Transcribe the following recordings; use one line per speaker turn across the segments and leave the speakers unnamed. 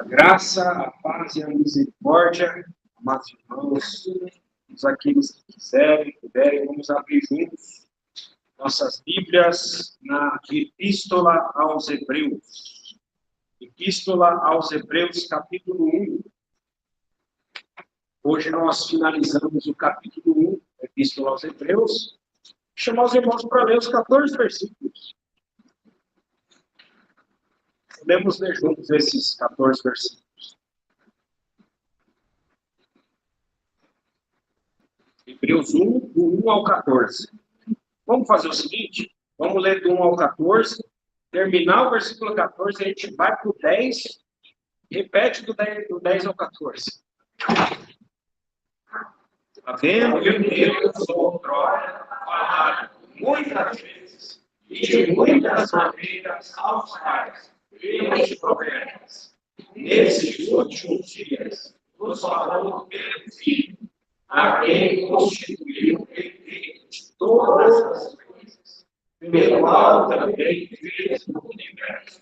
Graça, a paz e a misericórdia, amados irmãos, todos aqueles que quiserem, puderem, vamos abrir juntos nossas Bíblias na Epístola aos Hebreus. Epístola aos Hebreus, capítulo 1. Hoje nós finalizamos o capítulo 1, Epístola aos Hebreus. Chamar os irmãos para ler os 14 versículos. Podemos ler juntos esses 14 versículos. Hebreus 1, do 1 ao 14. Vamos fazer o seguinte, vamos ler do 1 ao 14, terminar o versículo 14, a gente vai para o 10, repete do 10 ao 14. Havendo Deus outrora falado muitas vezes e de muitas maneiras aos pais, pelos profetas, nesses últimos dias, nos falou pelo Filho, a quem constituiu perfeito de todas as coisas, pelo qual também fez o universo.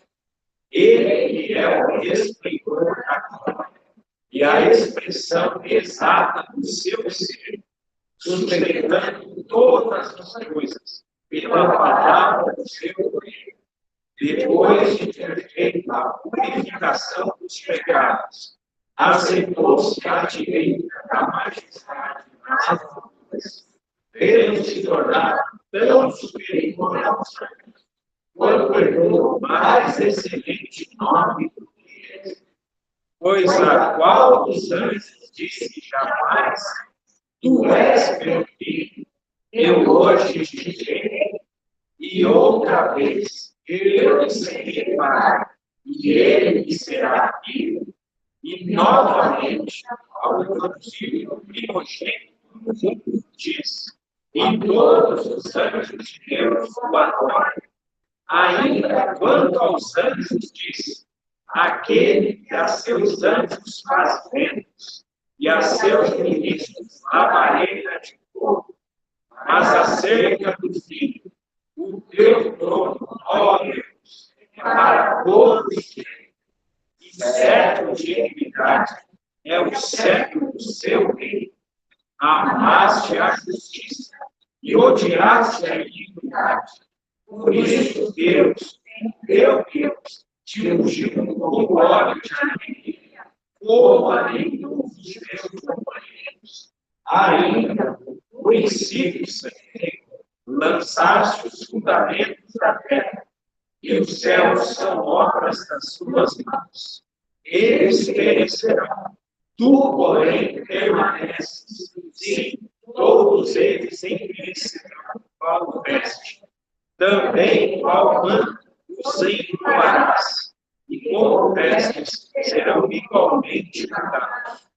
Ele que é o esplendor da glória e a expressão exata do seu ser, sustentando todas as coisas pela palavra do seu poder. Depois de ter feito a purificação dos pecados, assentou-se à direita da majestade nas alturas, tendo se tornado tão superior aos anjos, quanto herdou mais excelente nome do que eles. Pois a qual dos anjos disse jamais: Tu és meu filho, eu hoje te gerei. E outra vez, eu lhe serei pai, e ele lhe será filho. E novamente, ao introduzir o primogênito no mundo, diz: E todos os anjos de Deus o adoram. Ainda quanto aos anjos, diz: Aquele que a seus anjos faz ventos, e a seus ministros labareda de fogo. Mas acerca do Filho, o teu trono, ó Deus, para todos os tempos, e século de equidade é o século do seu reino. Amaste a justiça e odiaste a iniquidade. Por isso, Deus, teu Deus, te ungiu com óleo de alegria, como a nenhum dos teus companheiros. Ainda, no princípio, Senhor, lançaste os fundamentos da terra, e os céus são obras das suas mãos. Eles perecerão, tu, porém, permaneces. Sim, todos eles envelhecerão, qual veste. Também, qual manto, os enrolarás, e como vestes serão igualmente mudados.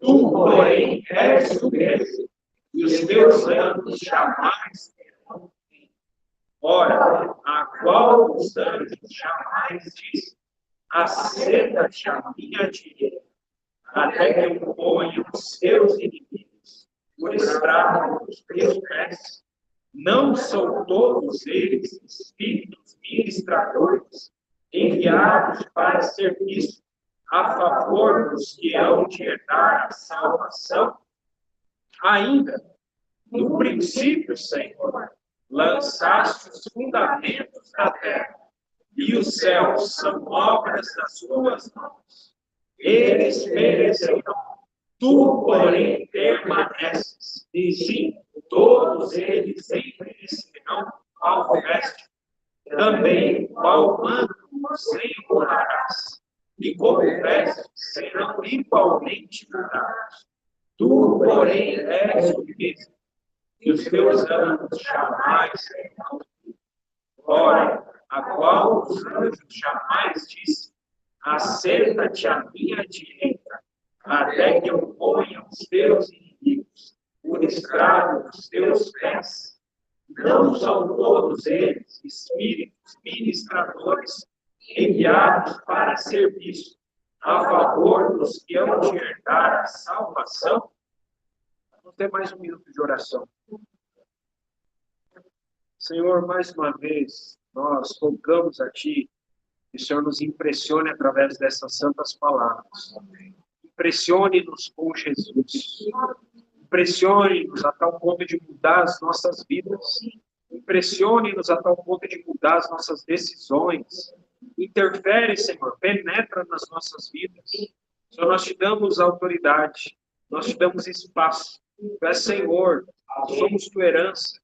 Tu, porém, és o mesmo, e os teus anos jamais terão fim. Ora, a qual dos anjos jamais diz: Assenta-te à minha direita, até que eu ponha os teus inimigos por estrado dos teus pés. Não são todos eles espíritos ministradores, enviados para serviço a favor dos que hão de herdar a salvação? Ainda, no princípio, Senhor, lançaste os fundamentos da terra, e os céus são obras das tuas mãos. Eles perecerão, tu, porém, permaneces. E sim, todos eles envelhecerão ao veste. Também, qual manto os enrolarás, e como vestes serão igualmente mudados. Tu, porém, és o mesmo, e os teus anos jamais serão fim. Ora, a qual os anjos jamais disse: Assenta-te à minha direita, até que eu ponha os teus inimigos por estrado dos teus pés. Não são todos eles espíritos ministradores, enviados para serviço a favor dos que hão de herdar a salvação? Vamos ter mais um minuto de oração. Senhor, mais uma vez, nós rogamos a Ti Que o Senhor nos impressione através dessas santas palavras. Impressione-nos com Jesus. Impressione-nos a tal ponto de mudar as nossas vidas. Impressione-nos a tal ponto de mudar as nossas decisões. Interfere, Senhor, penetra nas nossas vidas. Senhor, nós te damos autoridade, nós te damos espaço. Tu és Senhor, somos tua herança,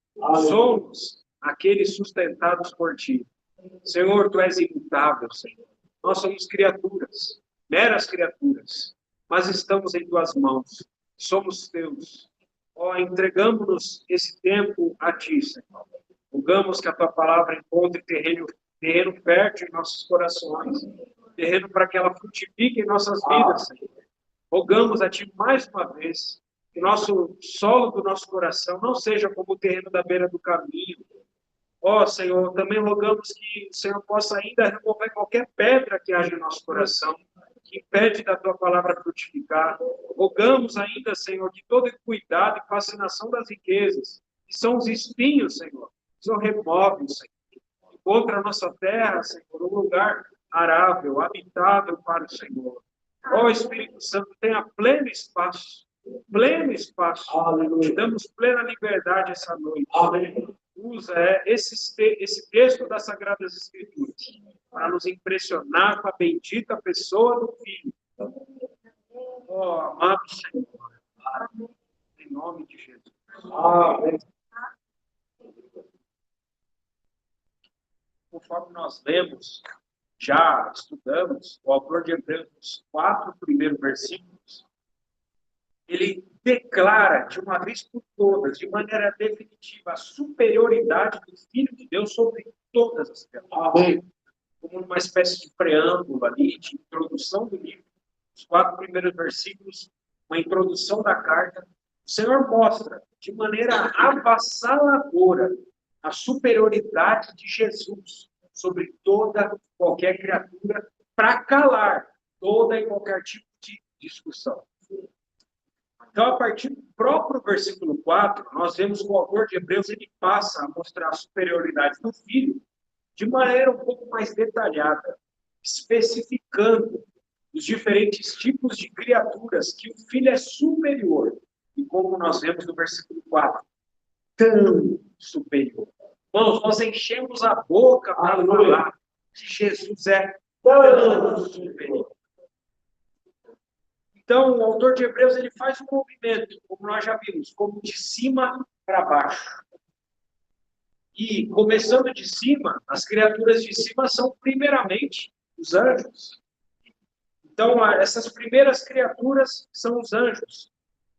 somos aqueles sustentados por ti. Senhor, tu és imutável, Senhor. Nós somos criaturas, meras criaturas, mas estamos em tuas mãos, somos teus. Ó, entregamos-nos esse tempo a ti, Senhor. Rogamos que a tua palavra encontre terreno fértil em nossos corações, terreno para que ela frutifique em nossas vidas, Senhor. Rogamos a ti mais uma vez que o nosso solo do nosso coração não seja como o terreno da beira do caminho. Ó, Senhor, também rogamos que o Senhor possa ainda remover qualquer pedra que haja em nosso coração, que impede da tua palavra frutificar. Rogamos ainda, Senhor, que todo cuidado e fascinação das riquezas, que são os espinhos, Senhor, Senhor, remove, Senhor. Encontra a nossa terra, Senhor, um lugar arável, habitável para o Senhor. Ó, Espírito Santo, tenha pleno espaço. Pleno espaço. Aleluia. Te damos plena liberdade essa noite. Aleluia. Usa esse texto das Sagradas Escrituras para nos impressionar com a bendita pessoa do Filho. Ó, amado Senhor, em nome de Jesus. Amém. Conforme nós lemos, já estudamos, o autor de Hebreus, nos 4 primeiros versículos, ele declara de uma vez por todas, de maneira definitiva, a superioridade do Filho de Deus sobre todas as criaturas. Como uma espécie de preâmbulo ali, de introdução do livro, os 4 primeiros versículos, uma introdução da carta, o Senhor mostra de maneira avassaladora a superioridade de Jesus sobre toda qualquer criatura para calar toda e qualquer tipo de discussão. Então, a partir do próprio versículo 4, nós vemos que o autor de Hebreus ele passa a mostrar a superioridade do Filho de maneira um pouco mais detalhada, especificando os diferentes tipos de criaturas que o Filho é superior. E como nós vemos no versículo 4, tão superior. Irmãos, nós enchemos a boca para falar que Jesus é tão superior. Então, o autor de Hebreus ele faz um movimento, como nós já vimos, como de cima para baixo. E, começando de cima, as criaturas de cima são, primeiramente, os anjos. Então, essas primeiras criaturas são os anjos.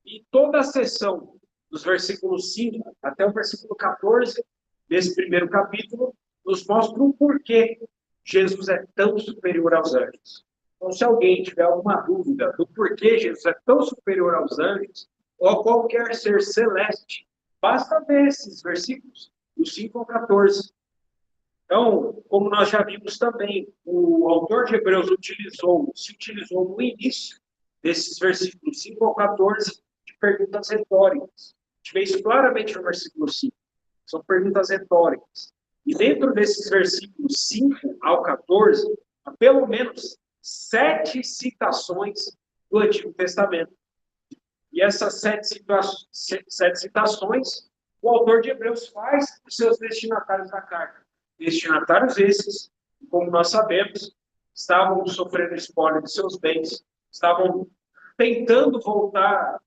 E toda a seção, dos versículos 5 até o versículo 14, desse primeiro capítulo, nos mostra o porquê Jesus é tão superior aos anjos. Então, se alguém tiver alguma dúvida do porquê Jesus é tão superior aos anjos, ou a qualquer ser celeste, basta ver esses versículos, do 5 ao 14. Então, como nós já vimos também, o autor de Hebreus se utilizou no início desses versículos 5 ao 14 de perguntas retóricas. A gente vê isso claramente no versículo 5. São perguntas retóricas. E dentro desses versículos 5 ao 14, há pelo menos 7 citações do Antigo Testamento. E essas 7 citações, o autor de Hebreus faz para os seus destinatários da carta. Destinatários esses, como nós sabemos, estavam sofrendo espólio de seus bens, estavam tentando voltar,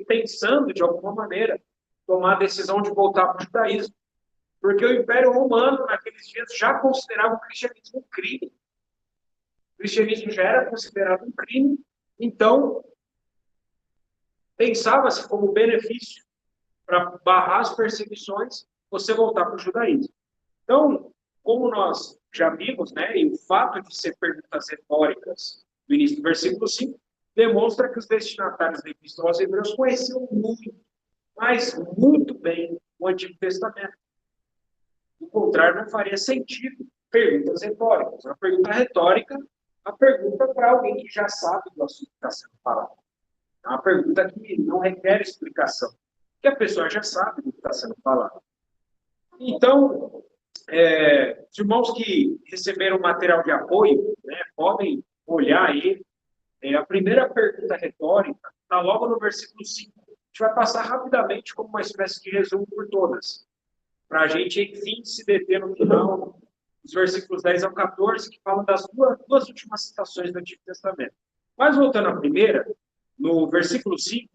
pensando de alguma maneira, tomar a decisão de voltar para o judaísmo. Porque o Império Romano, naqueles dias, já considerava o cristianismo um crime. O cristianismo já era considerado um crime, então pensava-se como benefício para barrar as perseguições, você voltar para o judaísmo. Então, como nós já vimos, né, e o fato de ser perguntas retóricas no início do versículo 5, demonstra que os destinatários da Epístola aos Hebreus conheciam muito, mas muito bem o Antigo Testamento. Do contrário, não faria sentido perguntas retóricas. Uma pergunta retórica, a pergunta para alguém que já sabe do assunto que está sendo falado. É uma pergunta que não requer explicação, que a pessoa já sabe do que está sendo falado. Então, Os irmãos que receberam material de apoio, né, podem olhar aí. A primeira pergunta retórica está logo no versículo 5. A gente vai passar rapidamente como uma espécie de resumo por todas, para a gente, enfim, se deter no final, os versículos 10 ao 14, que falam das duas últimas citações do Antigo Testamento. Mas voltando à primeira, no versículo 5,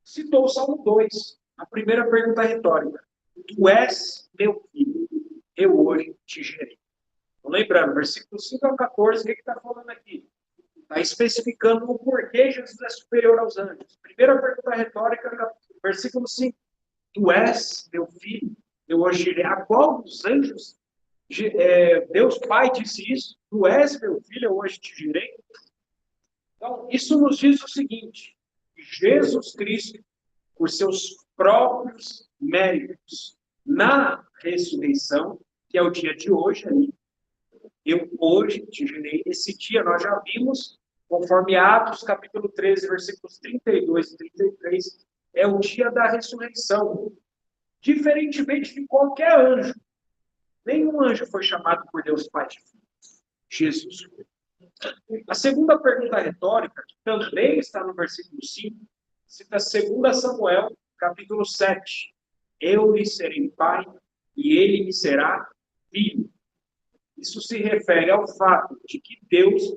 citou o Salmo 2, a primeira pergunta retórica. Tu és meu filho, eu hoje te gerei. Então, lembrando, versículo 5 ao 14, o que está falando aqui? Está especificando o porquê Jesus é superior aos anjos. Primeira pergunta retórica, versículo 5. Tu és meu filho, eu hoje gerei. A qual dos anjos Deus Pai disse isso? Tu és meu filho, eu hoje te gerei. Então, isso nos diz o seguinte: Jesus Cristo, por seus próprios méritos, na ressurreição, que é o dia de hoje, ali, eu hoje te gerei. Esse dia nós já vimos, conforme Atos, capítulo 13, versículos 32 e 33, é o dia da ressurreição. Diferentemente de qualquer anjo, nenhum anjo foi chamado por Deus Pai de filho. Jesus foi. A segunda pergunta retórica, que também está no versículo 5, cita 2 Samuel, capítulo 7. Eu lhe serei pai e ele me será filho. Isso se refere ao fato de que Deus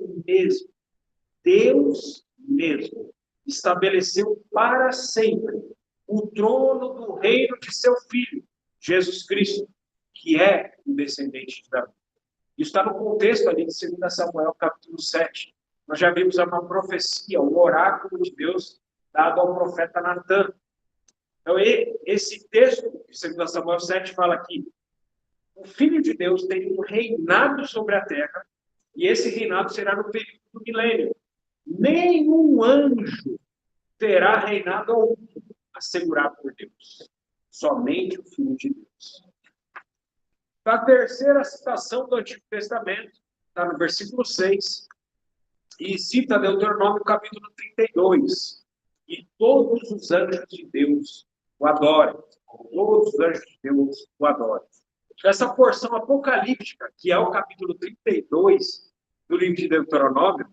mesmo, estabeleceu para sempre o trono do reino de seu Filho, Jesus Cristo, que é o descendente de Davi. Isso está no contexto ali de 2 Samuel, capítulo 7. Nós já vimos uma profecia, um oráculo de Deus dado ao profeta Natan. Então, esse texto de 2 Samuel 7 fala aqui: o Filho de Deus tem um reinado sobre a terra, e esse reinado será no período do milênio. Nenhum anjo terá reinado algum assegurado por Deus. Somente o Filho de Deus. A terceira citação do Antigo Testamento está no versículo 6, e cita Deuteronômio capítulo 32. E todos os anjos de Deus o adorem. Todos os anjos de Deus o adorem. Essa porção apocalíptica, que é o capítulo 32 do livro de Deuteronômio,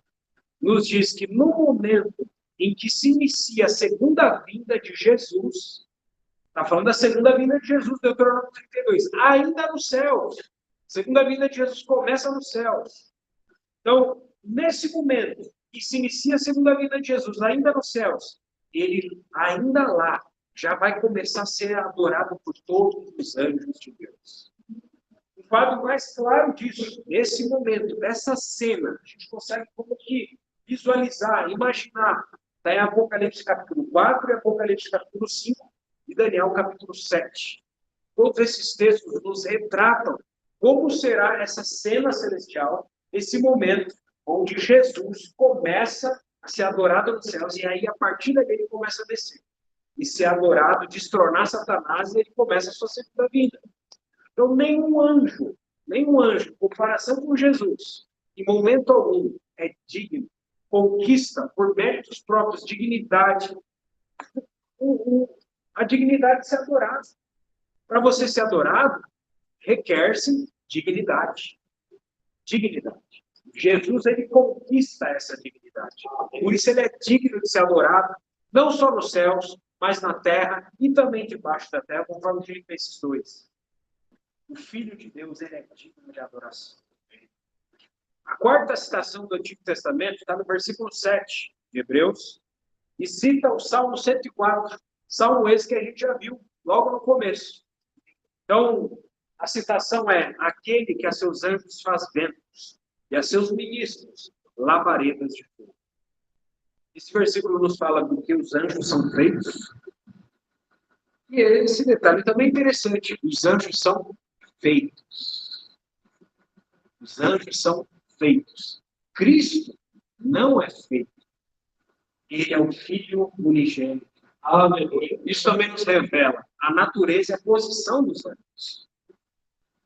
nos diz que no momento em que se inicia a segunda vinda de Jesus, está falando da segunda vinda de Jesus, Deuteronômio 32, ainda nos céus. A segunda vinda de Jesus começa nos céus. Então, nesse momento que se inicia a segunda vinda de Jesus, ainda nos céus, ele ainda lá já vai começar a ser adorado por todos os anjos de Deus. O quadro mais claro disso, nesse momento, dessa cena, a gente consegue como que visualizar, imaginar. Está em Apocalipse capítulo 4, e Apocalipse capítulo 5 e Daniel capítulo 7. Todos esses textos nos retratam como será essa cena celestial, esse momento onde Jesus começa a ser adorado nos céus, e aí a partir daí ele começa a descer. E ser adorado, destronar Satanás, e ele começa a sua segunda vinda. Então, nenhum anjo, em comparação com Jesus, em momento algum, é digno, conquista, por méritos próprios, dignidade, a dignidade de ser adorado. Para você ser adorado, requer-se dignidade. Dignidade. Jesus, ele conquista essa dignidade. Por isso, ele é digno de ser adorado, não só nos céus, mas na terra e também debaixo da terra, conforme Filipenses 2. O Filho de Deus, ele é digno de adoração. A quarta citação do Antigo Testamento está no versículo 7 de Hebreus, e cita o Salmo 104, Salmo esse que a gente já viu logo no começo. Então, a citação é: aquele que a seus anjos faz ventos, e a seus ministros labaredas de fogo. Esse versículo nos fala do que os anjos são feitos. E esse detalhe também é interessante: os anjos são feitos. Os anjos são feitos. Cristo não é feito. Ele é o Filho unigênito. Aleluia. Isso também nos revela a natureza e a posição dos anjos.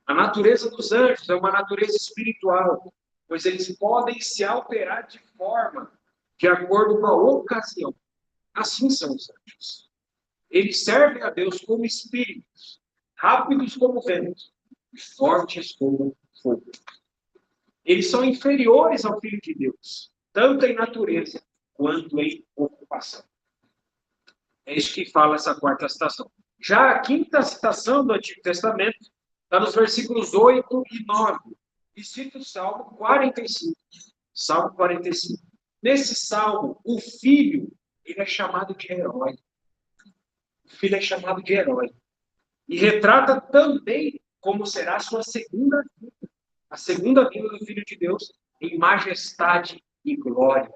A natureza dos anjos é uma natureza espiritual, pois eles podem se alterar de forma de acordo com a ocasião. Assim são os anjos. Eles servem a Deus como espíritos, rápidos como vento, fortes como fogo. Eles são inferiores ao Filho de Deus, tanto em natureza quanto em ocupação. É isso que fala essa quarta citação. Já a quinta citação do Antigo Testamento está nos versículos 8 e 9. E cita o Salmo 45. Salmo 45. Nesse salmo, o filho, ele é chamado de herói. O filho é chamado de herói. E retrata também como será a sua segunda vida. A segunda vinda do Filho de Deus em majestade e glória.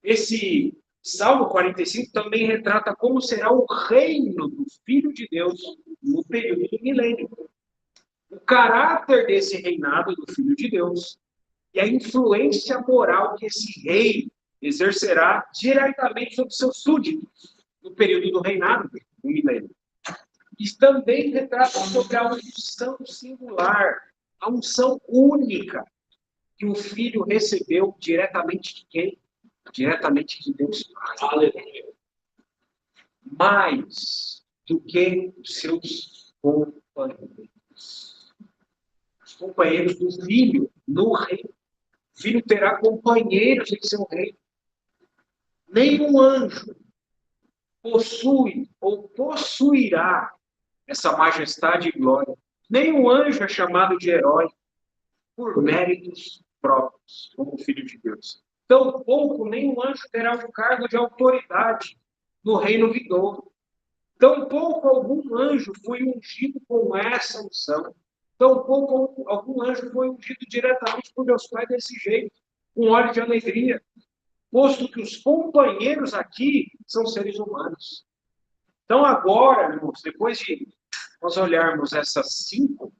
Esse Salmo 45 também retrata como será o reino do Filho de Deus no período do milênio. O caráter desse reinado do Filho de Deus e a influência moral que esse rei exercerá diretamente sobre seus súditos no período do reinado do milênio. E também retrata sobre a unção singular, a unção única que o Filho recebeu diretamente de quem? Diretamente de Deus Pai. Aleluia. Mais do que os seus companheiros. Os companheiros do Filho no reino. O Filho terá companheiros em seu reino. Nenhum anjo possui ou possuirá essa majestade e glória. Nenhum anjo é chamado de herói por méritos próprios, como o Filho de Deus. Tampouco nenhum anjo terá um cargo de autoridade no reino vindouro. Tampouco algum anjo foi ungido com essa unção. Tampouco algum anjo foi ungido diretamente por Deus Pai desse jeito, com óleo de alegria. Posto que os companheiros aqui são seres humanos. Então agora, irmãos, depois de nós olharmos essas 5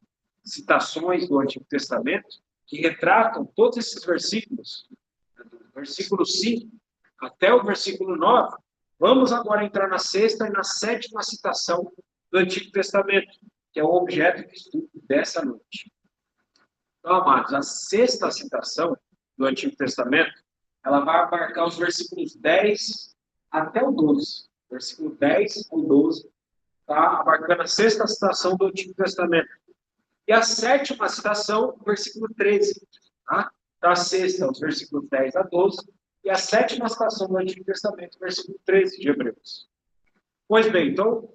citações do Antigo Testamento, que retratam todos esses versículos, do versículo 5 até o versículo 9, vamos agora entrar na 6ª e na 7ª citação do Antigo Testamento, que é o objeto de estudo dessa noite. Então, amados, a 6ª citação do Antigo Testamento, ela vai abarcar os versículos 10 até o 12. Versículo 10 ao 12, está abarcando a 6ª citação do Antigo Testamento. E a 7ª citação, versículo 13. Tá? Da 6ª, os versículos 10 a 12. E a 7ª citação do Antigo Testamento, versículo 13 de Hebreus. Pois bem, então,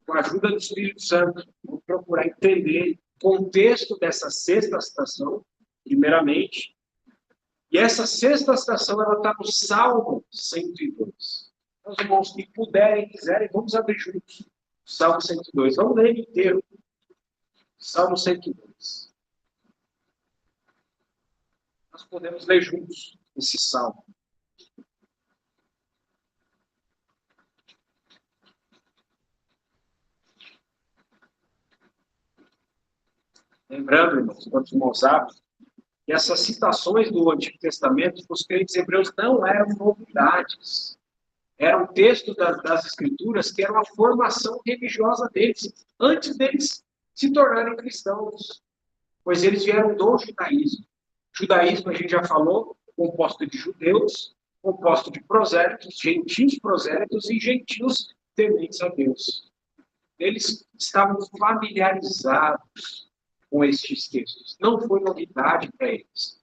com a ajuda do Espírito Santo, vou procurar entender o contexto dessa 6ª citação, primeiramente. E essa 6ª citação, ela está no Salmo 102. Os irmãos que puderem, quiserem, vamos abrir juntos. Salmo 102. Vamos ler ele inteiro. Salmo 102. Nós podemos ler juntos esse salmo. Lembrando, irmãos, quando os irmãos sabem, que essas citações do Antigo Testamento, os crentes hebreus não eram novidades. Eram textos das Escrituras que eram a formação religiosa deles, antes deles se tornarem cristãos. Pois eles vieram do judaísmo. Judaísmo, a gente já falou, composto de judeus, composto de prosélitos, gentios prosélitos e gentios tementes a Deus. Eles estavam familiarizados com estes textos. Não foi novidade para eles.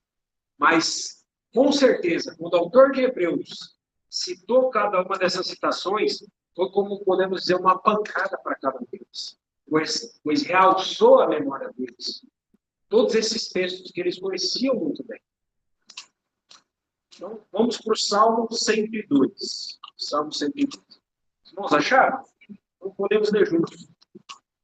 Mas, com certeza, quando o autor de Hebreus citou cada uma dessas citações, foi como podemos dizer, uma pancada para cada um deles. Pois realçou a memória deles. Todos esses textos que eles conheciam muito bem. Então, vamos para o Salmo 102. Salmo 102. Vamos achar? Então, podemos ler juntos.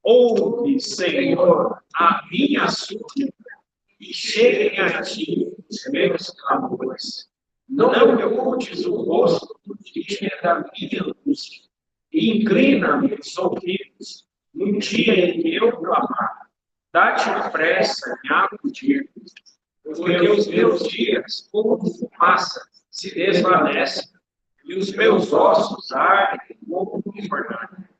Ouve, Senhor, a minha súplica, e cheguem a ti os meus clamores. Não me ocultes o rosto diante da minha angústia, e inclina-me os ouvidos no dia em que eu clamar. Dá-te pressa em acudir, porque os meus dias, como fumaça, se desvanecem, e os meus ossos ardem como um fornalha.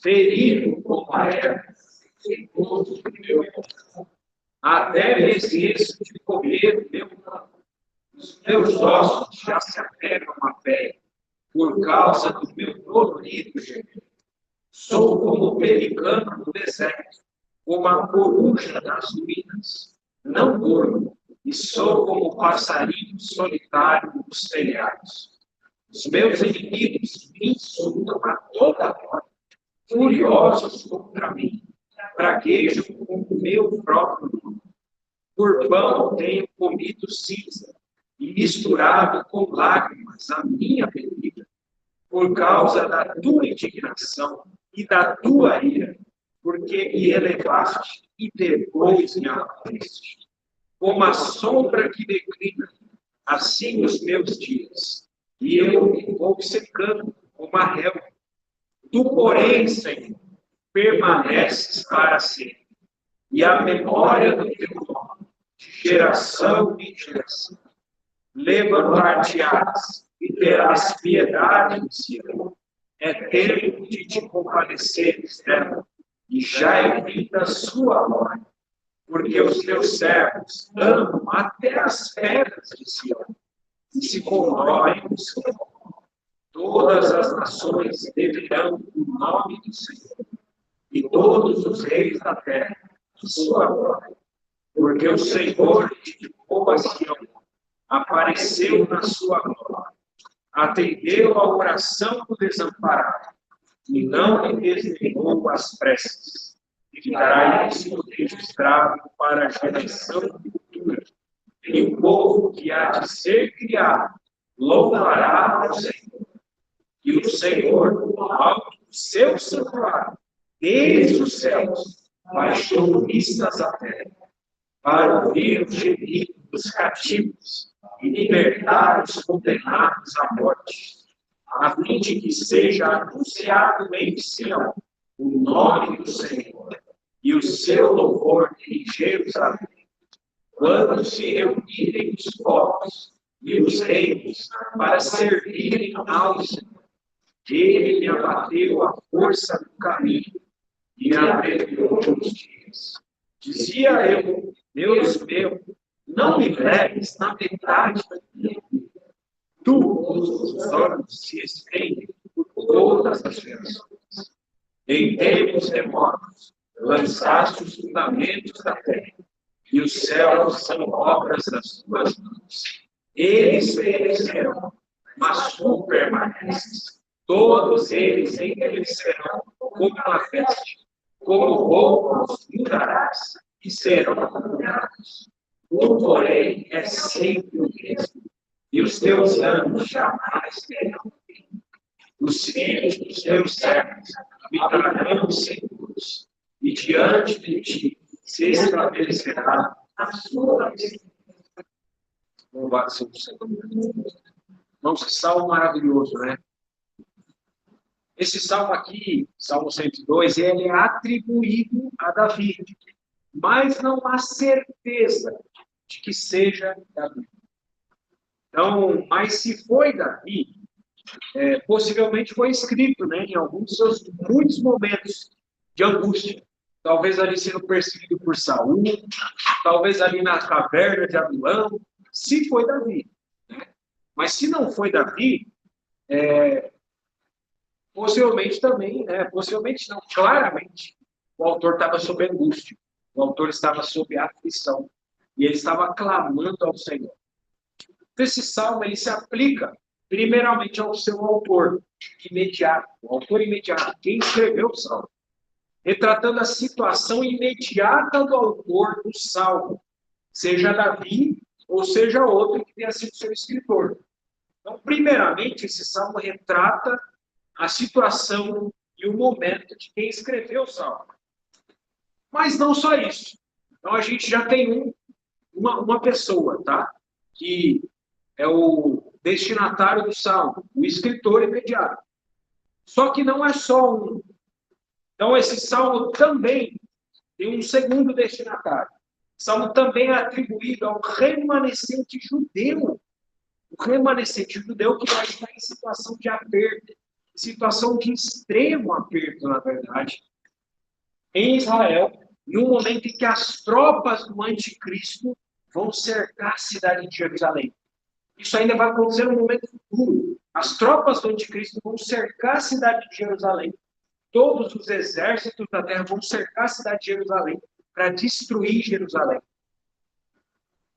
Ferido como a erva, feitoso do meu coração, até me esqueço de comer o meu pão. Os meus ossos já se apegam à pele, por causa do meu dolorido gemido. Sou como o pelicano no deserto, como a coruja das ruínas. Não durmo, e sou como o passarinho solitário dos telhados. Os meus inimigos me insultam a toda hora, furiosos contra mim, praguejam com o meu próprio nome. Por pão tenho comido cinza e misturado com lágrimas a minha bebida, por causa da tua indignação e da tua ira, porque me elevaste e depois me abateste. Como a sombra que declina, assim os meus dias, e eu me vou secando como a relva. Tu, porém, Senhor, permaneces para sempre, e a memória do teu nome, de geração em geração. Levantar-te-ás e terás piedade de Sião. É tempo de te compadeceres dela, e já é vinda a sua hora, porque os teus servos amam até as pedras de Sião, e se comovem no seu nome. Todas as nações deverão o nome do Senhor, e todos os reis da terra a sua glória, porque o Senhor edificou a Sião, apareceu na sua glória, atendeu à oração do desamparado, e não lhe desdenhou as preces. Ficará isso registrado para a geração futura. E o povo que há de ser criado louvará ao Senhor. E o Senhor, do alto do seu santuário, desde os céus, baixou vistas à terra, para ouvir o gemido dos cativos e libertar os condenados à morte, a fim de que seja anunciado em Sião o nome do Senhor e o seu louvor em Jerusalém. Quando se reunirem os povos e os reinos para servirem ao Senhor, ele me abateu a força do caminho e me abreviou os dias. Dizia eu, Deus meu, não me leves na metade da minha vida. Os olhos se estendem por todas as gerações. Em tempos remotos, lançaste os fundamentos da terra, e os céus são obras das tuas mãos. Eles perecerão, mas tu permaneces. Todos eles envelhecerão como uma veste, como roupas mudarás, e serão mudados. Tu, porém, é sempre o mesmo, e os teus anos jamais terão fim. Os filhos dos teus servos habitarão seguros, e diante de ti se estabelecerá a sua descendência. Louvado seja o Senhor. Irmãos, que salmo maravilhoso, né? Esse salmo aqui, Salmo 102, ele é atribuído a Davi, mas não há certeza de que seja Davi. Então, mas se foi Davi, possivelmente foi escrito, né, em alguns dos seus muitos momentos de angústia. Talvez ali sendo perseguido por Saul, talvez ali na caverna de Adulão, se foi Davi. Né? Mas se não foi Davi, possivelmente também, possivelmente não, claramente, o autor estava sob angústia, o autor estava sob aflição, e ele estava clamando ao Senhor. Então, esse salmo ele se aplica, primeiramente, ao seu autor imediato, o autor imediato, quem escreveu o salmo, retratando a situação imediata do autor do salmo, seja Davi ou seja outro que tenha sido seu escritor. Então, primeiramente, esse salmo retrata a situação e o momento de quem escreveu o salmo. Mas não só isso. Então, a gente já tem uma pessoa, tá? Que é o destinatário do salmo, o escritor imediato. Só que não é só um. Então, esse salmo também tem um segundo destinatário. O salmo também é atribuído ao remanescente judeu. O remanescente judeu que vai estar em situação de aperto, situação de extremo aperto, na verdade, em Israel, no momento em que as tropas do anticristo vão cercar a cidade de Jerusalém. Isso ainda vai acontecer no momento futuro. As tropas do anticristo vão cercar a cidade de Jerusalém.
todos os exércitos da terra vão cercar a cidade de Jerusalém para destruir Jerusalém.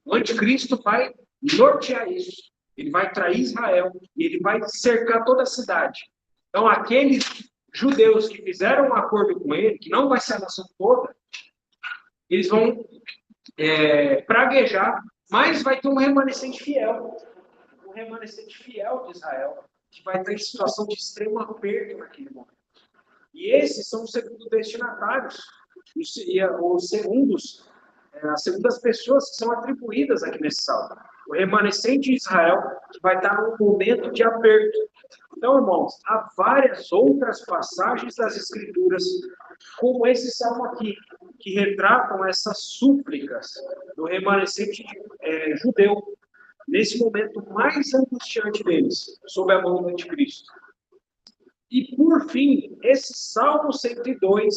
O anticristo vai nortear isso. Ele vai trair Israel e ele vai cercar toda a cidade. Então, aqueles judeus que fizeram um acordo com ele, que não vai ser a nação toda, eles vão praguejar, mas vai ter um remanescente fiel. Um remanescente fiel de Israel, que vai estar em situação de extremo aperto naquele momento. E esses são os segundos destinatários, as segundas pessoas que são atribuídas aqui nesse salmo. O remanescente de Israel, que vai estar num momento de aperto. Então, irmãos, há várias outras passagens das Escrituras, como esse salmo aqui, que retratam essas súplicas do remanescente judeu, nesse momento mais angustiante deles, sob a mão do anticristo. E, por fim, esse Salmo 102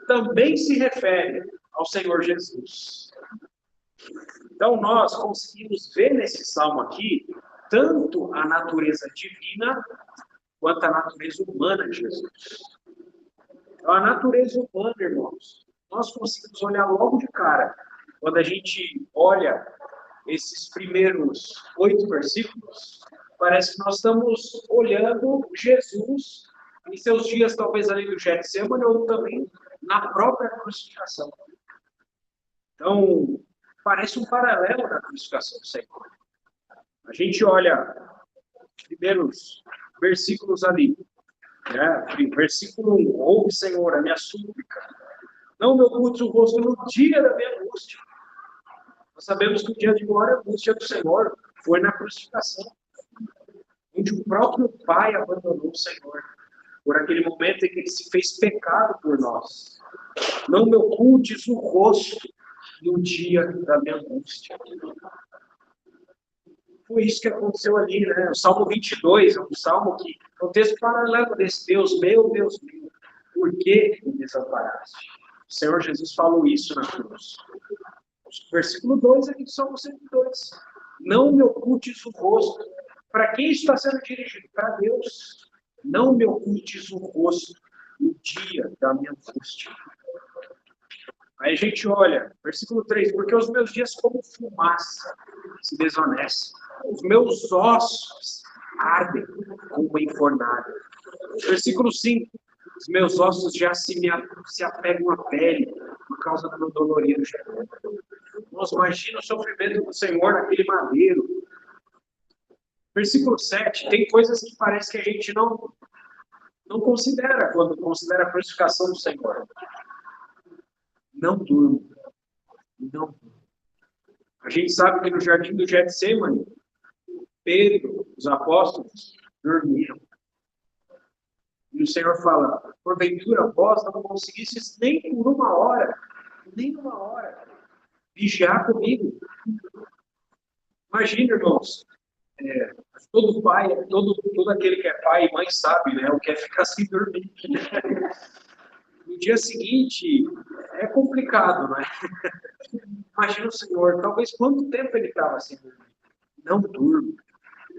também se refere ao Senhor Jesus. Então, nós conseguimos ver nesse salmo aqui tanto a natureza divina quanto a natureza humana de Jesus. Então, a natureza humana, irmãos, nós conseguimos olhar logo de cara. Quando a gente olha esses primeiros 8 versículos, parece que nós estamos olhando Jesus em seus dias, talvez ali do Getsemane, ou também na própria crucificação. Então, parece um paralelo da crucificação do Senhor. A gente olha os primeiros versículos ali, né? Versículo 1, ouve, Senhor, a minha súplica. Não me ocultes o rosto no dia da minha angústia. Nós sabemos que o dia de maior angústia do Senhor foi na crucificação, onde o próprio Pai abandonou o Senhor, por aquele momento em que ele se fez pecado por nós. Não me ocultes o rosto no dia da minha angústia. Foi isso que aconteceu ali, né? O Salmo 22 é um salmo que é um texto paralelo desse Deus meu, por que me desamparaste? O Senhor Jesus falou isso na cruz. Versículo 2 aqui do Salmo 102. Não me ocultes o rosto. Para quem está sendo dirigido? Para Deus. Não me ocultes o rosto no dia da minha angústia. Aí a gente olha, versículo 3, porque os meus dias como fumaça se desvanecem, os meus ossos ardem como uma enfornada. Versículo 5, os meus ossos já se apegam à pele por causa do meu dolorido gemendo. Nós imaginamos o sofrimento do Senhor naquele madeiro. Versículo 7, tem coisas que parece que a gente não considera quando considera a crucificação do Senhor. Não durmo. Não. A gente sabe que no jardim do Getsemane, Pedro, os apóstolos, dormiram. E o Senhor fala, porventura vós não conseguistes nem por uma hora, vigiar comigo. Imagina, irmãos, todo pai, todo aquele que é pai e mãe sabe, né? O que é ficar sem dormir. No dia seguinte, é complicado, né? Imagina o Senhor, talvez quanto tempo ele estava assim, não durmo,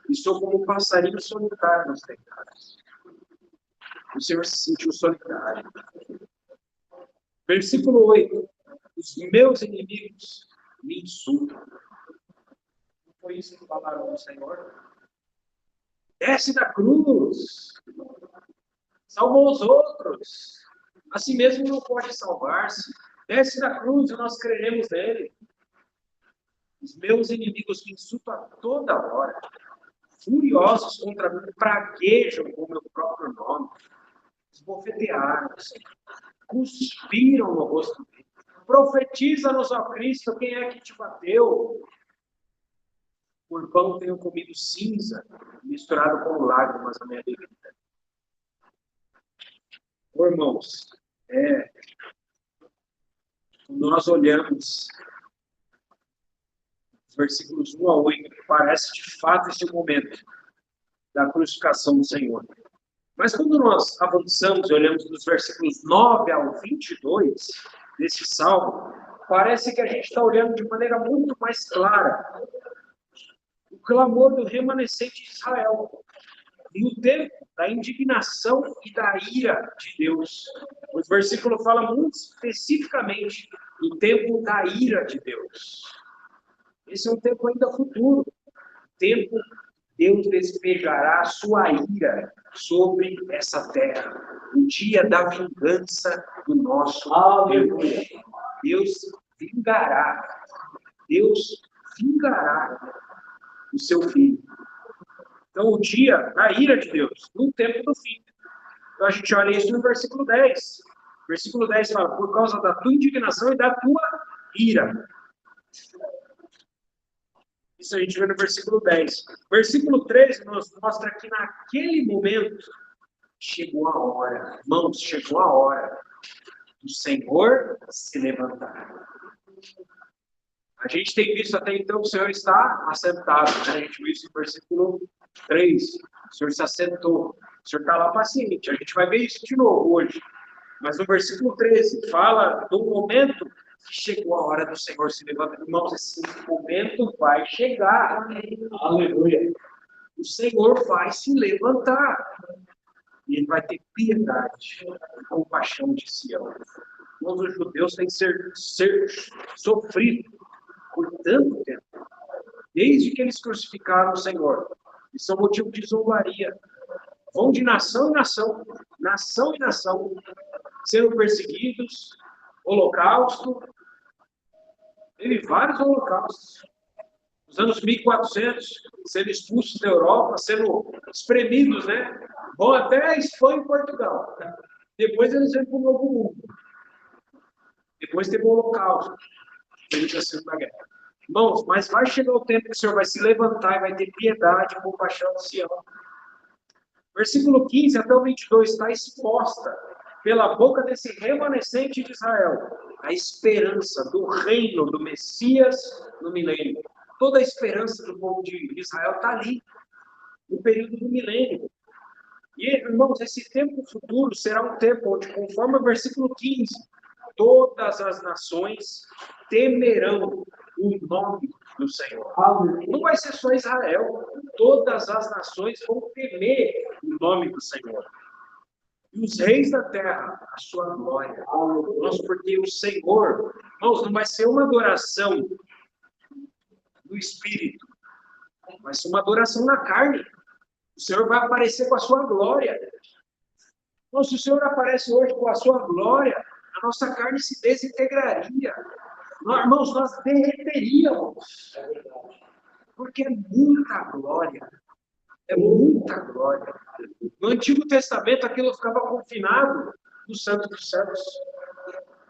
e sou como um passarinho solitário nos telhados. O Senhor se sentiu solitário. Versículo 8, os meus inimigos me insultam. Não foi isso que falaram do Senhor? Desce da cruz, salvou os outros, assim mesmo não pode salvar-se. Desce da cruz e nós creremos nele. Os meus inimigos me insultam a toda hora. Furiosos contra mim, praguejam com o meu próprio nome. Esbofetearam, cuspiram no rosto dele. Profetiza-nos, ó Cristo, quem é que te bateu? Por pão tenho comido cinza, misturado com lágrimas a minha bebida. Irmãos, quando nós olhamos os versículos 1 a 8, parece de fato esse momento da crucificação do Senhor. Mas quando nós avançamos e olhamos dos versículos 9 ao 22 desse salmo, parece que a gente está olhando de maneira muito mais clara o clamor do remanescente de Israel. e o tempo da indignação e da ira de Deus. O versículo fala muito especificamente do tempo da ira de Deus. Esse é um tempo ainda futuro. Tempo Deus despejará a sua ira sobre essa terra. O dia da vingança do nosso Deus. Deus vingará. Deus vingará o seu filho. Então, o dia da ira de Deus, no tempo do fim. Então, a gente olha isso no versículo 10. O versículo 10 fala, por causa da tua indignação e da tua ira. Isso a gente vê no versículo 10. Versículo 13 nos mostra que naquele momento chegou a hora. Irmãos, chegou a hora do Senhor se levantar. A gente tem visto até então que o Senhor está assentado. Né? A gente viu isso no versículo 3. O Senhor se assentou. O Senhor está lá paciente. A gente vai ver isso de novo hoje. Mas no versículo 13 fala do momento que chegou a hora do Senhor se levantar. Irmãos, esse momento vai chegar. Aleluia. O Senhor vai se levantar. E Ele vai ter piedade e compaixão de Sião. Irmãos, os judeus têm sofrido por tanto tempo. Desde que eles crucificaram o Senhor. E são motivo de zombaria. Vão de nação em nação. Nação em nação. Sendo perseguidos. Holocausto. Teve vários holocaustos. Nos anos 1400, sendo expulsos da Europa, sendo espremidos, né? Vão até a Espanha e Portugal. Depois eles vêm para o Novo Mundo. Depois teve o Holocausto. Teve a Segunda Guerra. Irmãos, mas vai chegar o tempo que o Senhor vai se levantar e vai ter piedade e compaixão de Sião. Versículo 15 até o 22 está exposta pela boca desse remanescente de Israel a esperança do reino do Messias no milênio. Toda a esperança do povo de Israel está ali, no período do milênio. E, irmãos, esse tempo futuro será um tempo onde, conforme o versículo 15, todas as nações temerão o nome do Senhor. Não vai ser só Israel. Todas as nações vão temer o nome do Senhor. E os reis da terra, a sua glória. Irmãos, porque o Senhor, irmãos, não vai ser uma adoração do Espírito. Vai ser uma adoração na carne. O Senhor vai aparecer com a sua glória. Então, se o Senhor aparece hoje com a sua glória, a nossa carne se desintegraria. Irmãos, nós derreteríamos. Porque é muita glória. É muita glória. No Antigo Testamento, aquilo ficava confinado no Santo dos Santos.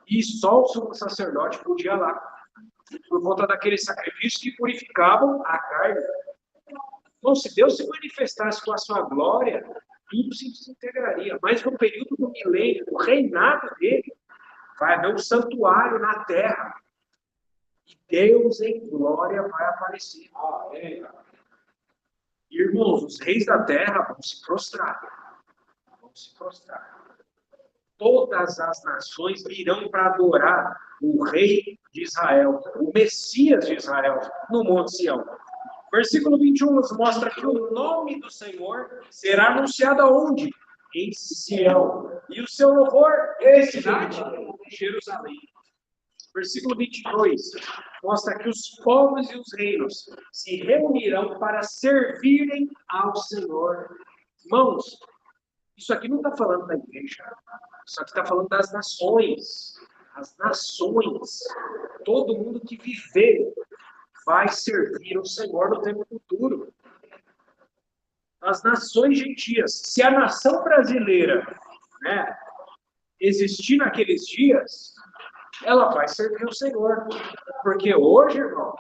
E só o sumo sacerdote podia lá. Por conta daqueles sacrifícios que purificavam a carne. Então, se Deus se manifestasse com a sua glória, tudo se desintegraria. Mas no período do milênio, o reinado dele, vai haver um santuário na terra. E Deus em glória vai aparecer. Irmãos, os reis da terra vão se prostrar. Vão se prostrar. Todas as nações virão para adorar o rei de Israel, o Messias de Israel, no Monte Sião. Versículo 21 nos mostra que o nome do Senhor será anunciado aonde? Em Sião. E o seu louvor em cidade? Jerusalém. Versículo 22 mostra que os povos e os reinos se reunirão para servirem ao Senhor. Irmãos, isso aqui não está falando da igreja. Isso aqui está falando das nações. As nações. Todo mundo que viver vai servir o Senhor no tempo futuro. As nações gentias. Se a nação brasileira, né, existir naqueles dias, ela vai servir o Senhor. Porque hoje, irmãos,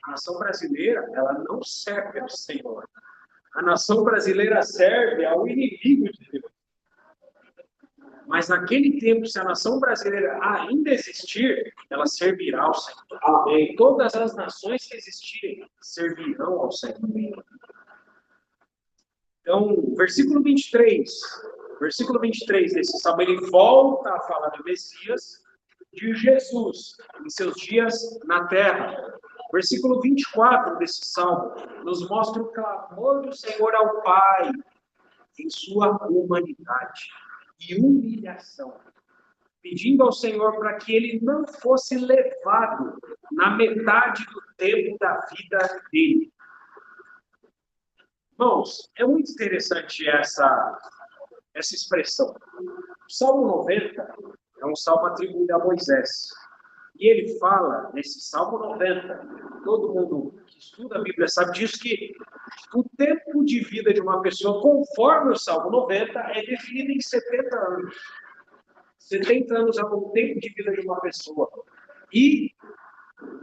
a nação brasileira, ela não serve ao Senhor. A nação brasileira serve ao inimigo de Deus. Mas naquele tempo, se a nação brasileira ainda existir, ela servirá ao Senhor. Amém. Todas as nações que existirem servirão ao Senhor. Então, versículo 23 desse salmo, ele volta a falar do Messias, de Jesus, em seus dias na terra. Versículo 24 desse salmo nos mostra o clamor do Senhor ao Pai em sua humanidade e humilhação, pedindo ao Senhor para que ele não fosse levado na metade do tempo da vida dele. Irmãos, é muito interessante essa expressão. O Salmo 90 é um salmo atribuído a Moisés. E ele fala, nesse Salmo 90, todo mundo que estuda a Bíblia sabe disso, que o tempo de vida de uma pessoa, conforme o Salmo 90, é definido em 70 anos. 70 anos é o tempo de vida de uma pessoa. E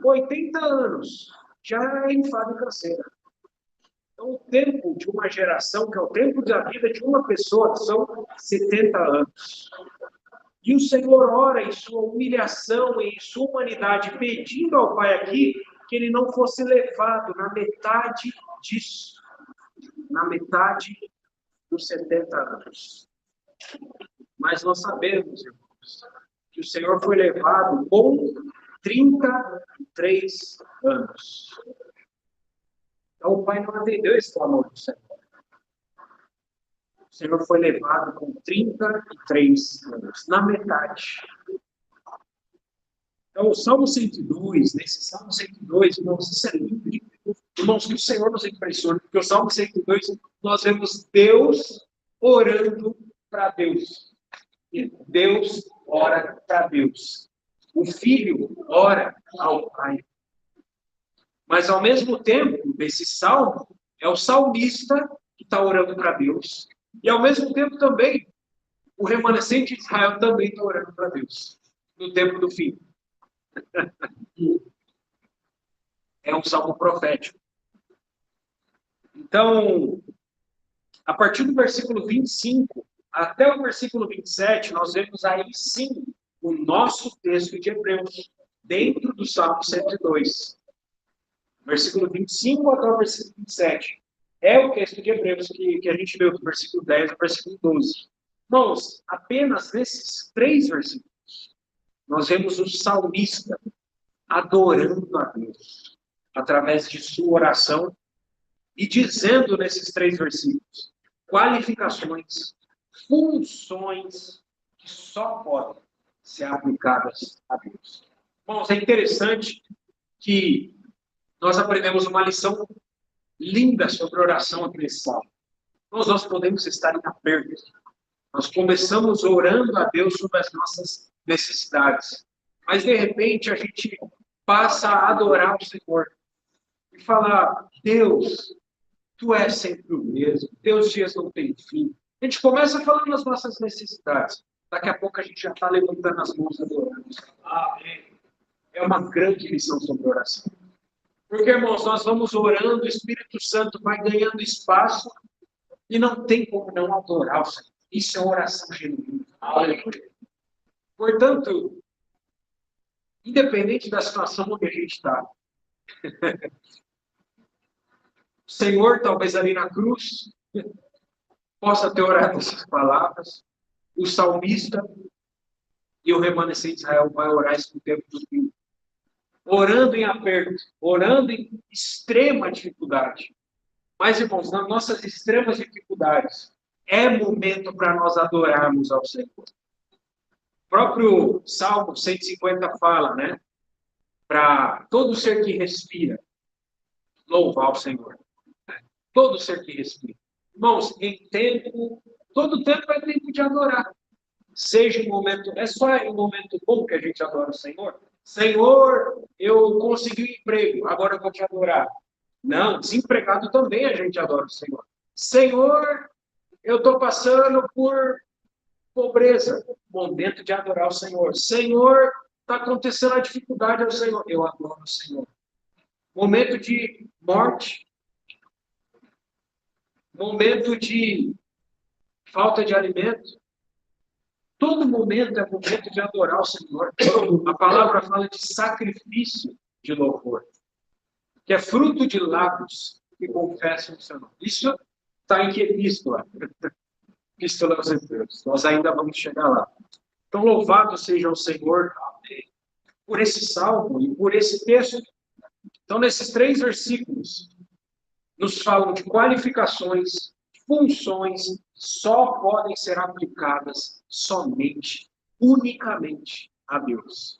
80 anos já é enfado e canseira. Então, o tempo de uma geração, que é o tempo da vida de uma pessoa, são 70 anos. E o Senhor ora em sua humilhação, em sua humanidade, pedindo ao Pai aqui que ele não fosse levado na metade disso, na metade dos 70 anos. Mas nós sabemos, irmãos, que o Senhor foi levado com 33 anos. Então o Pai não atendeu esse clamor do Senhor. O Senhor foi levado com 33 anos, na metade. Então, o Salmo 102, nesse Salmo 102, irmãos, isso é lindo. Irmãos, que o Senhor nos impressiona, porque o Salmo 102, nós vemos Deus orando para Deus. Deus ora para Deus. O Filho ora ao Pai. Mas, ao mesmo tempo, nesse Salmo, é o salmista que está orando para Deus. E, ao mesmo tempo, também, o remanescente de Israel também está orando para Deus, no tempo do fim. É um salmo profético. Então, a partir do versículo 25 até o versículo 27, nós vemos aí sim o nosso texto de Hebreus, dentro do Salmo 102. Versículo 25 até o versículo 27. É o texto de Hebreus que a gente leu, do versículo 10 ao versículo 12. Irmãos, apenas nesses 3 versículos, nós vemos o salmista adorando a Deus, através de sua oração, e dizendo nesses 3 versículos, qualificações, funções que só podem ser aplicadas a Deus. Irmãos, é interessante que nós aprendemos uma lição linda sobre oração aqui nesse salmo. Nós podemos estar em aperto. Nós começamos orando a Deus sobre as nossas necessidades. Mas, de repente, a gente passa a adorar o Senhor. E falar, Deus, Tu és sempre o mesmo. Teus dias não têm fim. A gente começa falando das nossas necessidades. Daqui a pouco a gente já está levantando as mãos adorando. Amém. É uma grande lição sobre oração. Porque, irmãos, nós vamos orando, o Espírito Santo vai ganhando espaço e não tem como não adorar o Senhor. Isso é oração genuína. Portanto, independente da situação onde a gente está, o Senhor, talvez ali na cruz, possa ter orado essas palavras, o salmista e o remanescente de Israel vai orar isso no tempo do fim. Orando em aperto, orando em extrema dificuldade. Mas, irmãos, nas nossas extremas dificuldades, é momento para nós adorarmos ao Senhor. O próprio Salmo 150 fala, né? Para todo ser que respira, louvar o Senhor. Todo ser que respira. Irmãos, em tempo, todo tempo é tempo de adorar. Seja um momento, é só um momento bom que a gente adora o Senhor. Senhor, eu consegui um emprego, agora eu vou te adorar. Não, desempregado também a gente adora o Senhor. Senhor, eu estou passando por pobreza. Momento de adorar o Senhor. Senhor, está acontecendo a dificuldade ao Senhor. Eu adoro o Senhor. Momento de morte. Momento de falta de alimento. Todo momento é momento de adorar o Senhor. A palavra fala de sacrifício de louvor, que é fruto de lábios que confessam o seu nome. Isso está em que epístola? Epístola aos Hebreus. Nós ainda vamos chegar lá. Então, louvado seja o Senhor por esse salmo e por esse texto. Então, nesses 3 versículos, nos falam de qualificações, funções só podem ser aplicadas somente, unicamente a Deus.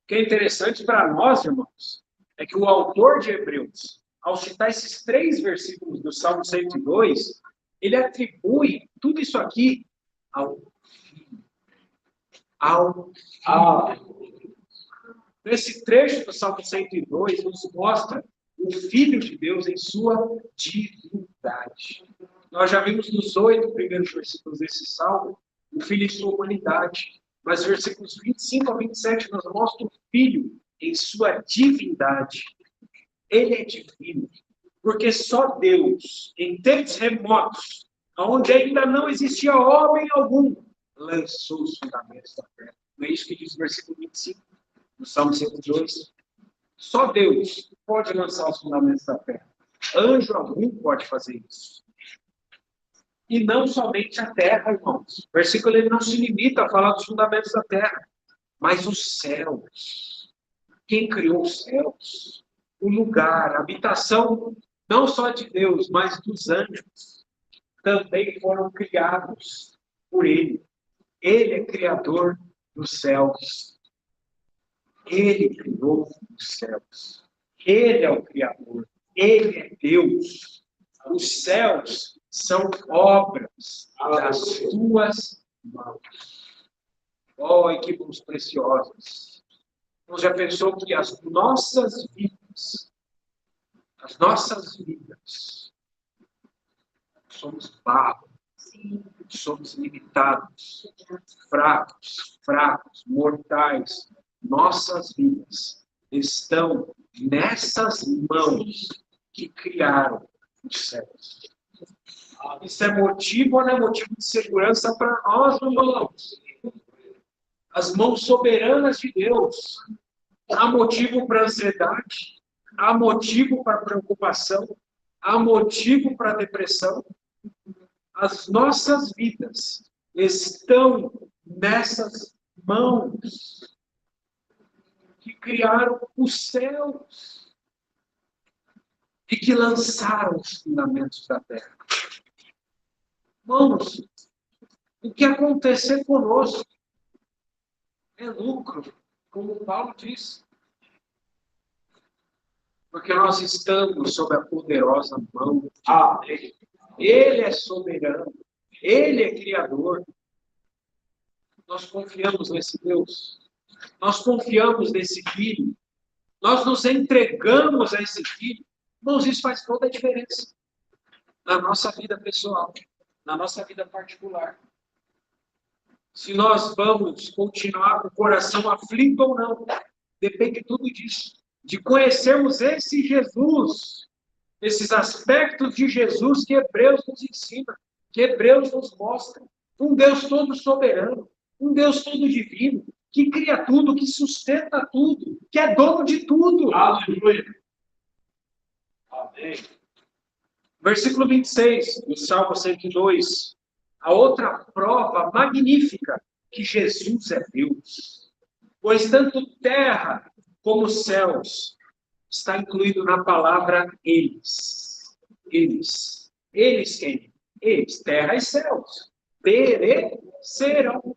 O que é interessante para nós, irmãos, é que o autor de Hebreus, ao citar esses 3 versículos do Salmo 102, ele atribui tudo isso aqui ao Filho. Nesse trecho do Salmo 102, nos mostra o Filho de Deus em sua divindade. Nós já vimos nos 8 primeiros versículos desse Salmo o Filho em sua humanidade. Mas versículos 25 a 27 nos mostra o Filho em sua divindade. Ele é divino. Porque só Deus, em tempos remotos, onde ainda não existia homem algum, lançou os fundamentos da terra. Não é isso que diz o versículo 25, no Salmo 102? Só Deus pode lançar os fundamentos da terra. Anjo algum pode fazer isso. E não somente a terra, irmãos. O versículo ele não se limita a falar dos fundamentos da terra, mas os céus. Quem criou os céus? O lugar, a habitação, não só de Deus, mas dos anjos, também foram criados por Ele. Ele é criador dos céus. Ele criou os céus. Ele é o Criador. Ele é Deus. Os céus são obras das tuas mãos. Oh, equipos preciosos. Você já pensou que as nossas vidas, somos barro, somos limitados, fracos, mortais. Nossas vidas estão nessas mãos que criaram os céus. Isso é motivo ou não é motivo de segurança para nós, irmãos? As mãos soberanas de Deus. Há motivo para ansiedade, há motivo para preocupação, há motivo para depressão. As nossas vidas estão nessas mãos que criaram os céus e que lançaram os fundamentos da terra. Irmãos, o que acontecer conosco é lucro, como Paulo diz. Porque nós estamos sob a poderosa mão de Deus. Ele é soberano. Ele é criador. Nós confiamos nesse Deus. Nós confiamos nesse Filho. Nós nos entregamos a esse Filho. Irmãos, isso faz toda a diferença na nossa vida pessoal, na nossa vida particular. Se nós vamos continuar com o coração aflito ou não, depende tudo disso. De conhecermos esse Jesus, esses aspectos de Jesus que Hebreus nos ensina, que Hebreus nos mostra. Um Deus todo soberano, um Deus todo divino, que cria tudo, que sustenta tudo, que é dono de tudo. Aleluia. Amém. Versículo 26 do Salmo 102. A outra prova magnífica que Jesus é Deus. Pois tanto terra como céus está incluído na palavra eles. Eles. Eles quem? Eles, terra e céus. Perecerão.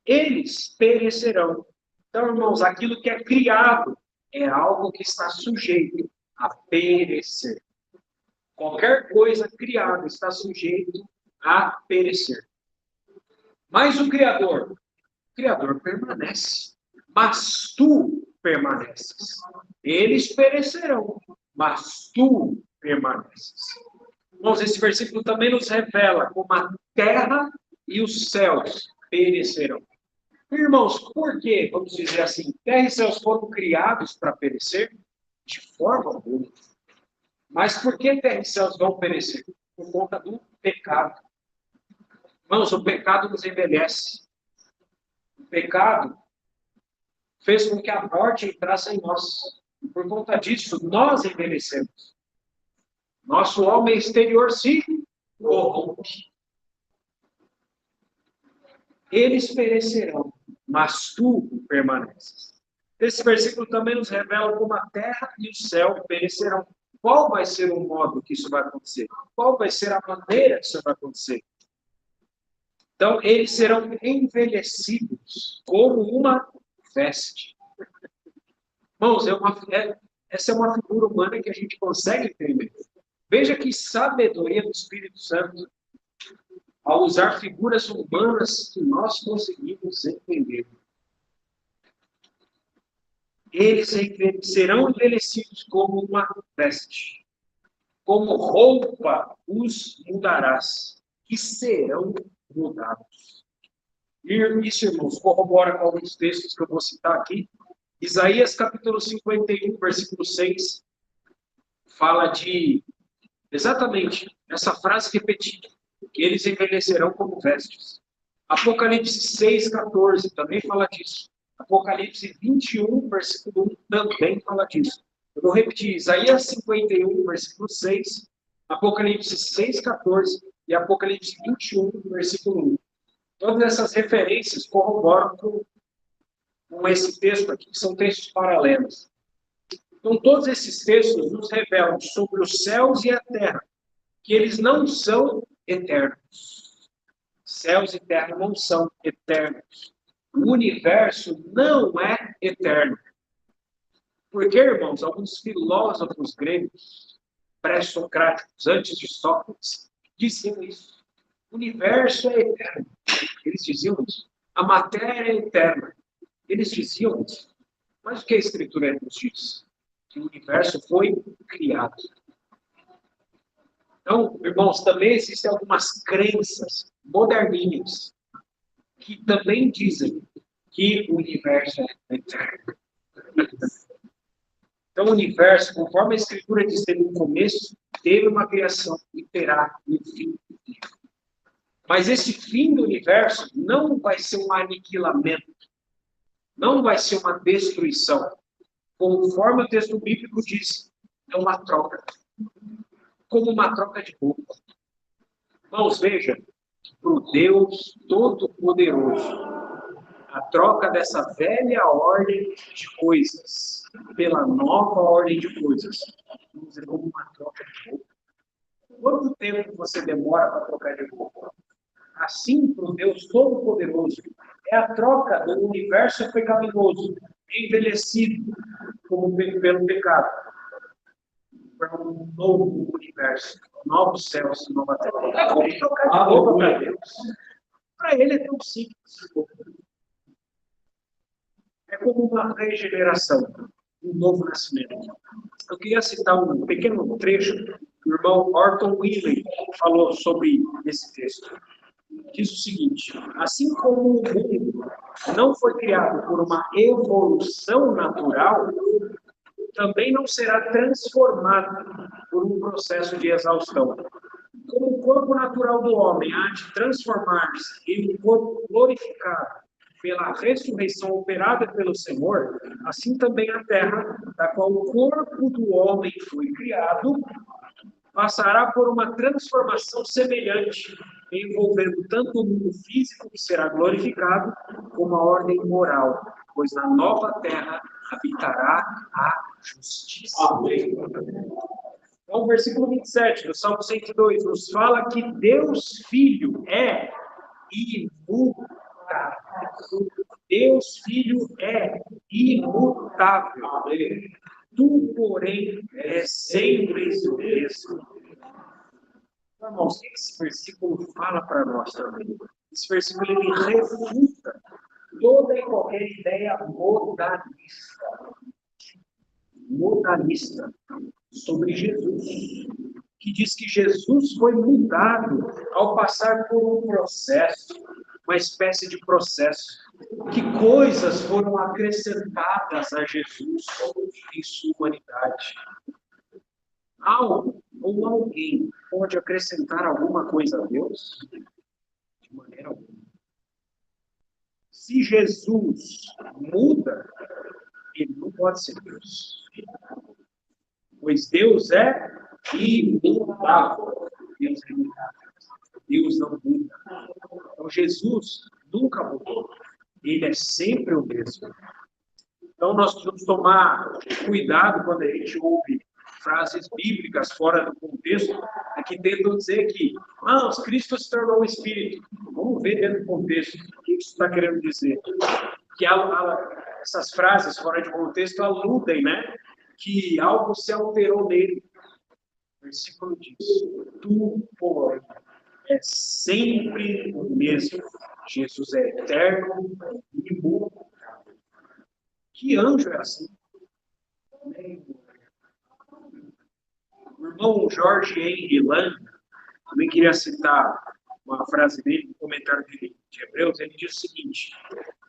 Eles perecerão. Então, irmãos, aquilo que é criado é algo que está sujeito a perecer. Qualquer coisa criada está sujeito a perecer. Mas o Criador permanece. Mas tu permaneces. Eles perecerão, mas tu permaneces. Irmãos, esse versículo também nos revela como a terra e os céus perecerão. Irmãos, por que, vamos dizer assim, terra e céus foram criados para perecer? De forma alguma. Mas por que terra e céus vão perecer? Por conta do pecado. Irmãos, o pecado nos envelhece. O pecado fez com que a morte entrasse em nós. E por conta disso, nós envelhecemos. Nosso homem exterior se corrompe. Eles perecerão, mas tu permaneces. Esse versículo também nos revela como a terra e o céu perecerão. Qual vai ser o modo que isso vai acontecer? Qual vai ser a maneira que isso vai acontecer? Então, eles serão envelhecidos como uma veste. Irmãos, essa é uma figura humana que a gente consegue entender. Veja que sabedoria do Espírito Santo ao usar figuras humanas que nós conseguimos entender. Eles serão envelhecidos como uma veste. Como roupa os mudarás, e serão mudados. E isso, irmãos, corrobora com alguns textos que eu vou citar aqui. Isaías capítulo 51, versículo 6, fala de exatamente essa frase repetida, que eles envelhecerão como vestes. Apocalipse 6, 14 também fala disso. Apocalipse 21, versículo 1 também fala disso. Eu vou repetir, Isaías 51, versículo 6, Apocalipse 6, 14 e Apocalipse 21, versículo 1. Todas essas referências corroboram com esse texto aqui, que são textos paralelos. Então, todos esses textos nos revelam sobre os céus e a terra, que eles não são eternos. Céus e terra não são eternos. O universo não é eterno. Porque, irmãos, alguns filósofos gregos, pré-socráticos, antes de Sócrates, diziam isso. O universo é eterno. Eles diziam isso. A matéria é eterna. Eles diziam isso. Mas o que a Escritura nos diz? Que o universo foi criado. Então, irmãos, também existem algumas crenças moderninhas que também dizem que o universo é eterno. Então, o universo, conforme a Escritura diz, teve um começo, teve uma criação e terá um fim. Mas esse fim do universo não vai ser um aniquilamento, não vai ser uma destruição. Conforme o texto bíblico diz, é uma troca. Como uma troca de roupa. Irmãos, veja, para o Deus Todo-Poderoso, a troca dessa velha ordem de coisas pela nova ordem de coisas, vamos dizer, como uma troca de roupa. Quanto tempo você demora para trocar de roupa? Assim, para o Deus Todo-Poderoso, é a troca do universo pecaminoso, envelhecido pelo pecado, para um novo universo, novos céus, nova terra. Vamos trocar de roupa para Deus. Para Ele é tão simples. É como uma regeneração, um novo nascimento. Eu queria citar um pequeno trecho que o irmão Orton Wheatley falou sobre esse texto. Diz o seguinte: assim como o mundo não foi criado por uma evolução natural, também não será transformado por um processo de exaustão. Como o corpo natural do homem há de transformar-se em um corpo glorificado pela ressurreição operada pelo Senhor, assim também a terra, da qual o corpo do homem foi criado, passará por uma transformação semelhante, envolvendo tanto o mundo físico, que será glorificado, como a ordem moral, pois na nova terra habitará a justiça. Amém. Então, o versículo 27 do Salmo 102 nos fala que Deus Filho é imutável. Deus Filho é imutável. Tu, porém, és sempre o mesmo. Irmãos, o que esse versículo fala para nós também? Esse versículo ele refuta toda e qualquer ideia modalista sobre Jesus, que diz que Jesus foi mudado ao passar por um processo, uma espécie de processo, que coisas foram acrescentadas a Jesus em sua humanidade. Algo ou alguém pode acrescentar alguma coisa a Deus? De maneira alguma. Se Jesus muda, ele não pode ser Deus. Pois Deus é imutável. Deus é imutável. Deus não muda. Então Jesus nunca mudou. Ele é sempre o mesmo. Então nós precisamos tomar cuidado quando a gente ouve frases bíblicas fora do contexto, que tentam dizer que Cristo se tornou um espírito. vamos ver dentro do contexto o que isso está querendo dizer. Que essas frases fora de contexto aludem, né? Que algo se alterou nele. O versículo diz: tu, porém, é sempre o mesmo. Jesus é eterno e imutável. Que anjo é assim? O irmão Jorge Henry Lang também queria citar uma frase dele, um comentário dele de Hebreus. Ele diz o seguinte: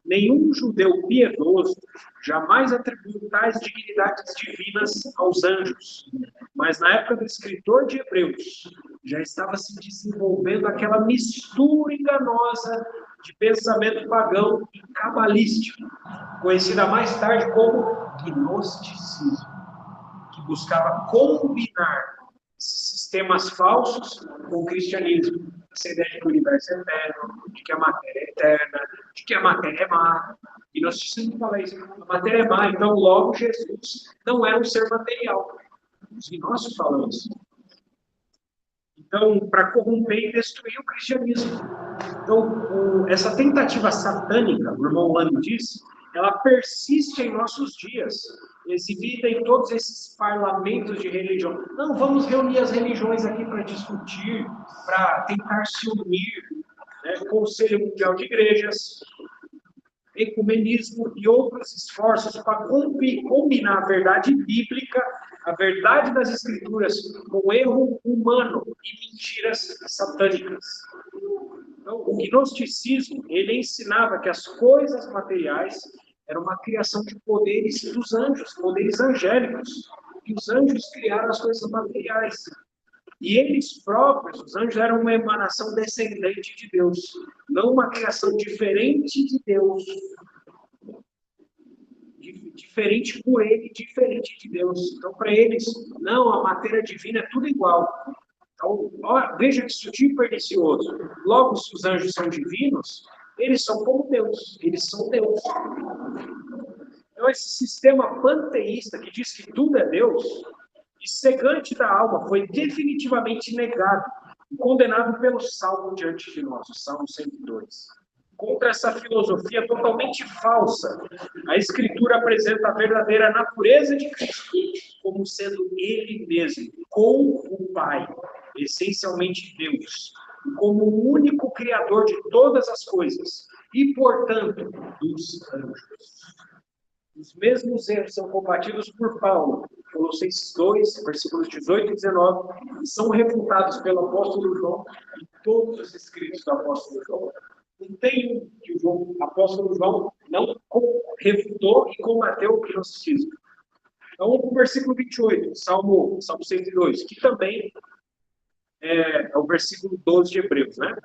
nenhum judeu piedoso jamais atribuiu tais dignidades divinas aos anjos, mas na época do escritor de Hebreus já estava se desenvolvendo aquela mistura enganosa de pensamento pagão e cabalístico, conhecida mais tarde como gnosticismo, que buscava combinar esses sistemas falsos com o cristianismo. Essa ideia de que o universo é eterno, de que a matéria é eterna, de que a matéria é má. E nós precisamos falar isso. A matéria é má, então logo Jesus não é um ser material. Os gnósticos falam isso. Então, para corromper e destruir o cristianismo. Então, essa tentativa satânica, o irmão Lang diz, ela persiste em nossos dias, exibida em todos esses parlamentos de religião. Não, vamos reunir as religiões aqui para discutir, para tentar se unir, né? Conselho Mundial de Igrejas, ecumenismo e outros esforços para combinar a verdade bíblica, a verdade das Escrituras, com erro humano e mentiras satânicas. Então, o gnosticismo, ele ensinava que as coisas materiais eram uma criação de poderes dos anjos, poderes angélicos. E os anjos criaram as coisas materiais. E eles próprios, os anjos, eram uma emanação descendente de Deus, não uma criação diferente de Deus. Diferente por ele, diferente de Deus. Então, para eles, não, a matéria divina é tudo igual. Então, veja que sutil e pernicioso. Logo, se os anjos são divinos, eles são como Deus. Eles são Deus. Então, esse sistema panteísta que diz que tudo é Deus, e cegante da alma, foi definitivamente negado e condenado pelo Salmo diante de nós, o Salmo 102. Contra essa filosofia totalmente falsa, a Escritura apresenta a verdadeira natureza de Cristo como sendo Ele mesmo, com o Pai, essencialmente Deus, como o único Criador de todas as coisas e, portanto, dos anjos. Os mesmos erros são combatidos por Paulo, Colossenses 2, versículos 18 e 19, e são refutados pelo apóstolo João em todos os escritos do apóstolo João. Não tem um que o apóstolo João não refutou e combateu o gnosticismo. Então, o versículo 28, Salmo 102, que também é o versículo 12 de Hebreus, né?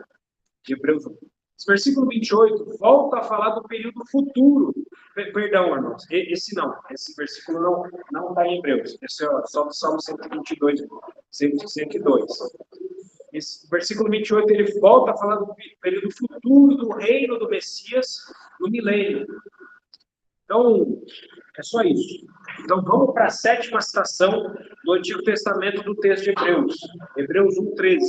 De Hebreus 1. Esse versículo 28 volta a falar do período futuro. Perdão, irmãos, esse versículo não está em Hebreus. Esse é só do Salmo 122, 102. Esse versículo 28, ele volta a falar do período futuro do reino do Messias, no milênio. Então, é só isso. Então, vamos para a sétima citação do Antigo Testamento do texto de Hebreus. Hebreus 1:13.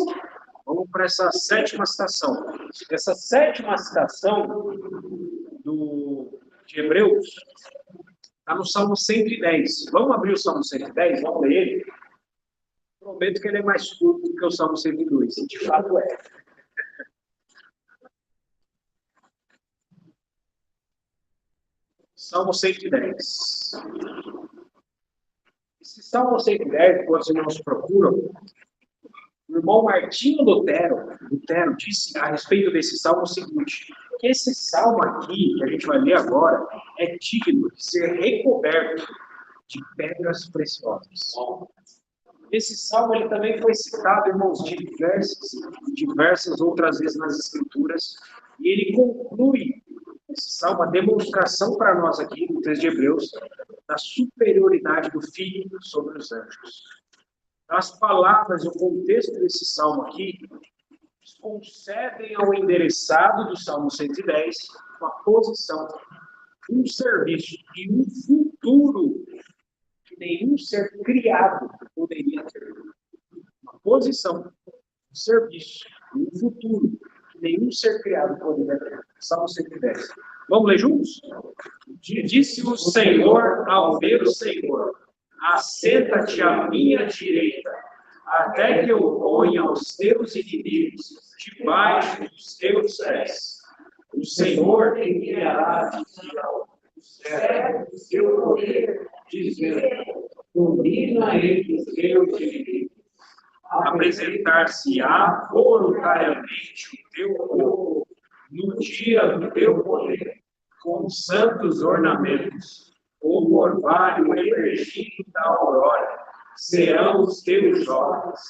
Vamos para essa sétima citação. Essa sétima citação de Hebreus está no Salmo 110. Vamos abrir o Salmo 110? Vamos ler ele? Prometo que ele é mais curto do que o Salmo 102. De fato é. Salmo 110. Esse Salmo 110, quando os irmãos procuram, o irmão Martinho Lutero disse a respeito desse salmo o seguinte, que esse salmo aqui, que a gente vai ler agora, é digno de ser recoberto de pedras preciosas. Esse salmo ele também foi citado, irmãos, diversas outras vezes nas Escrituras, e ele conclui esse salmo, a demonstração para nós aqui, no texto de Hebreus, da superioridade do Filho sobre os anjos. As palavras e o contexto desse salmo aqui concedem ao endereçado do Salmo 110 uma posição, um serviço e um futuro que nenhum ser criado poderia ter. Uma posição, um serviço e um futuro nenhum ser criado poderia ter. Salmo 110. Vamos ler juntos? Disse o Senhor ao meu Senhor: assenta-te à minha direita, até que eu ponha os teus inimigos debaixo dos teus pés. O Senhor enviará o servo do seu poder, dizendo: domina entre os teus inimigos. Apresentar-se-á voluntariamente o teu povo no dia do teu poder, com santos ornamentos, o orvalho emergindo da aurora, serão os teus jovens.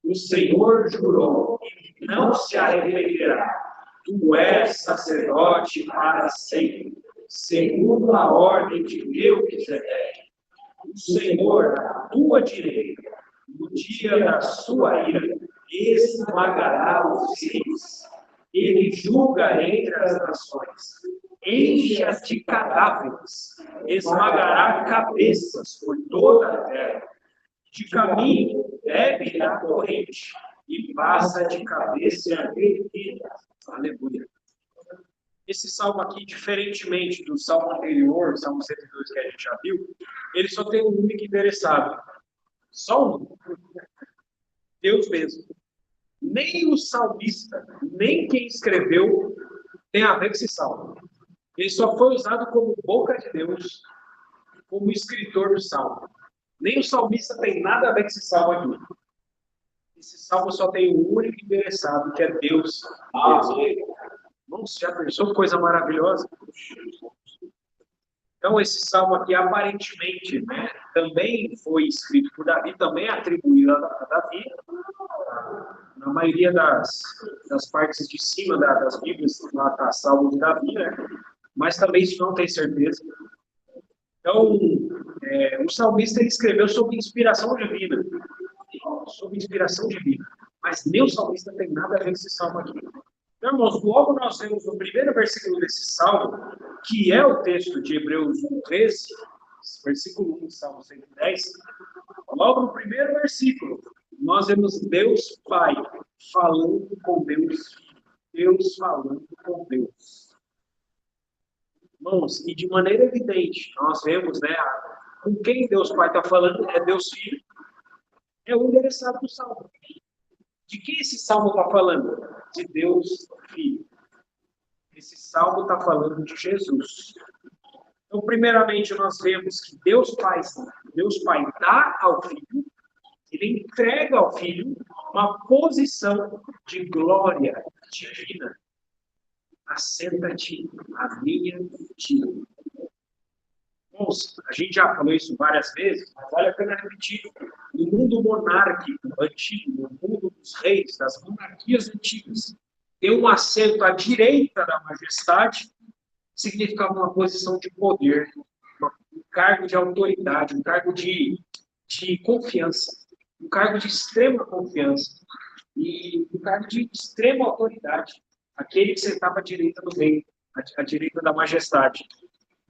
O Senhor jurou e não se arrependerá. Tu és sacerdote para sempre, segundo a ordem de Melquisedeque. O Senhor, à tua direita, no dia da sua ira, esmagará os reis. Ele julga entre as nações, enche-as de cadáveres, esmagará cabeças por toda a terra. De caminho bebe na corrente e passa de cabeça erguida. Aleluia. Esse salmo aqui, diferentemente do salmo anterior, Salmo 102 que a gente já viu, ele só tem um único interessado. Só um. Deus mesmo. Nem o salmista, nem quem escreveu tem a ver com esse salmo. Ele só foi usado como boca de Deus, como escritor do salmo. Nem o salmista tem nada a ver com esse salmo aqui. Esse salmo só tem um único interessado, que é Deus mesmo. Nossa, já pensou? Coisa maravilhosa. Então, esse salmo aqui, aparentemente, né, também foi escrito por Davi, também é atribuído a Davi. Na maioria das partes de cima das Bíblias, lá está salmo de Davi, né? Mas também isso não tem certeza. Então, o salmista ele escreveu sob inspiração divina. Sob inspiração divina. Mas nem o salmista tem nada a ver com esse salmo aqui. Então, irmãos, logo nós vemos no primeiro versículo desse salmo, que é o texto de Hebreus 1:13, versículo 1 do Salmo 110, logo no primeiro versículo, nós vemos Deus Pai falando com Deus Filho. Deus falando com Deus. Irmãos, e de maneira evidente, nós vemos, né, com quem Deus Pai está falando é Deus Filho, é o endereçado do salmo. De quem esse salmo está falando? De Deus Filho. Esse salmo está falando de Jesus. Então, primeiramente, nós vemos que Deus Pai dá ao Filho, ele entrega ao Filho uma posição de glória divina. Assenta-te à minha direita. Bons, a gente já falou isso várias vezes, mas vale a pena repetir. No mundo monárquico antigo, no mundo dos reis, das monarquias antigas, ter um assento à direita da majestade significava uma posição de poder, um cargo de autoridade, um cargo de confiança, um cargo de extrema confiança e um cargo de extrema autoridade. Aquele que sentava à direita do rei, à direita da majestade.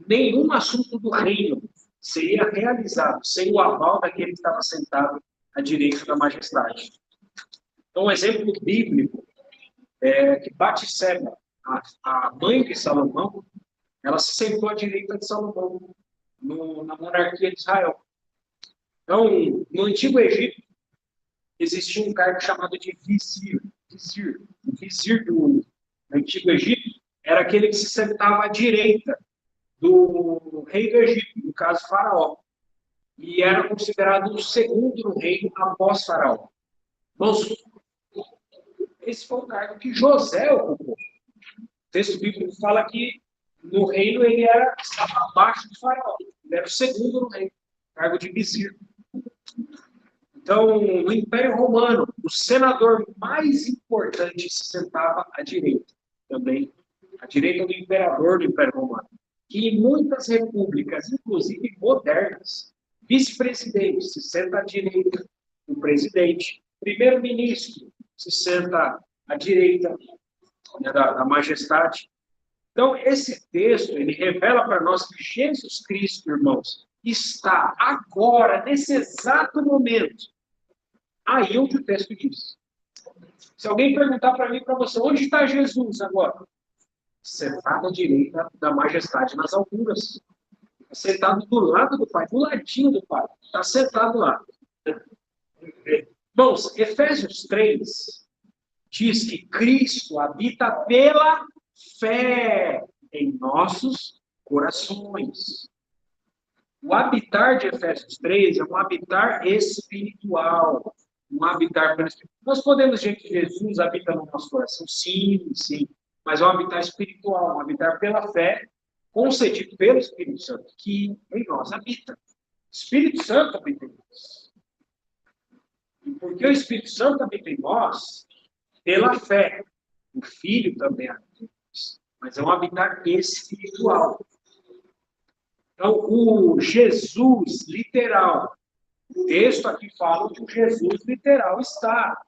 Nenhum assunto do reino seria realizado sem o aval daquele que estava sentado à direita da majestade. Então, um exemplo bíblico é que Batseba, a mãe de Salomão, ela se sentou à direita de Salomão na monarquia de Israel. Então, no Antigo Egito, existia um cargo chamado de vizir. O vizir do Antigo Egito era aquele que se sentava à direita do rei do Egito, no caso Faraó. E era considerado o segundo no reino após Faraó. Mas esse foi o cargo que José ocupou. O texto bíblico fala que no reino ele estava abaixo de Faraó. Ele era o segundo no reino, cargo de vizir. Então, no Império Romano, o senador mais importante se sentava à direita. Também, à direita do imperador do Império Romano. Que em muitas repúblicas, inclusive modernas, vice-presidente se senta à direita do presidente, primeiro-ministro se senta à direita, né, da majestade. Então, esse texto, ele revela para nós que Jesus Cristo, irmãos, está agora, nesse exato momento, aí onde o texto diz. Se alguém perguntar para mim e para você, onde está Jesus agora? Sentado à direita da majestade nas alturas. Sentado do lado do Pai, do ladinho do Pai. Está sentado lá. Irmãos, Efésios 3 diz que Cristo habita pela fé em nossos corações. O habitar de Efésios 3 é um habitar espiritual. Um habitar pelo Espírito. Nós podemos dizer que Jesus habita no nosso coração? Sim, sim. Mas é um habitar espiritual, um habitar pela fé, concedido pelo Espírito Santo, que em nós habita. O Espírito Santo habita em nós. E porque o Espírito Santo habita em nós, pela fé, o Filho também habita em nós. Mas é um habitar espiritual. Então, o Jesus literal, o texto aqui fala que o Jesus literal está.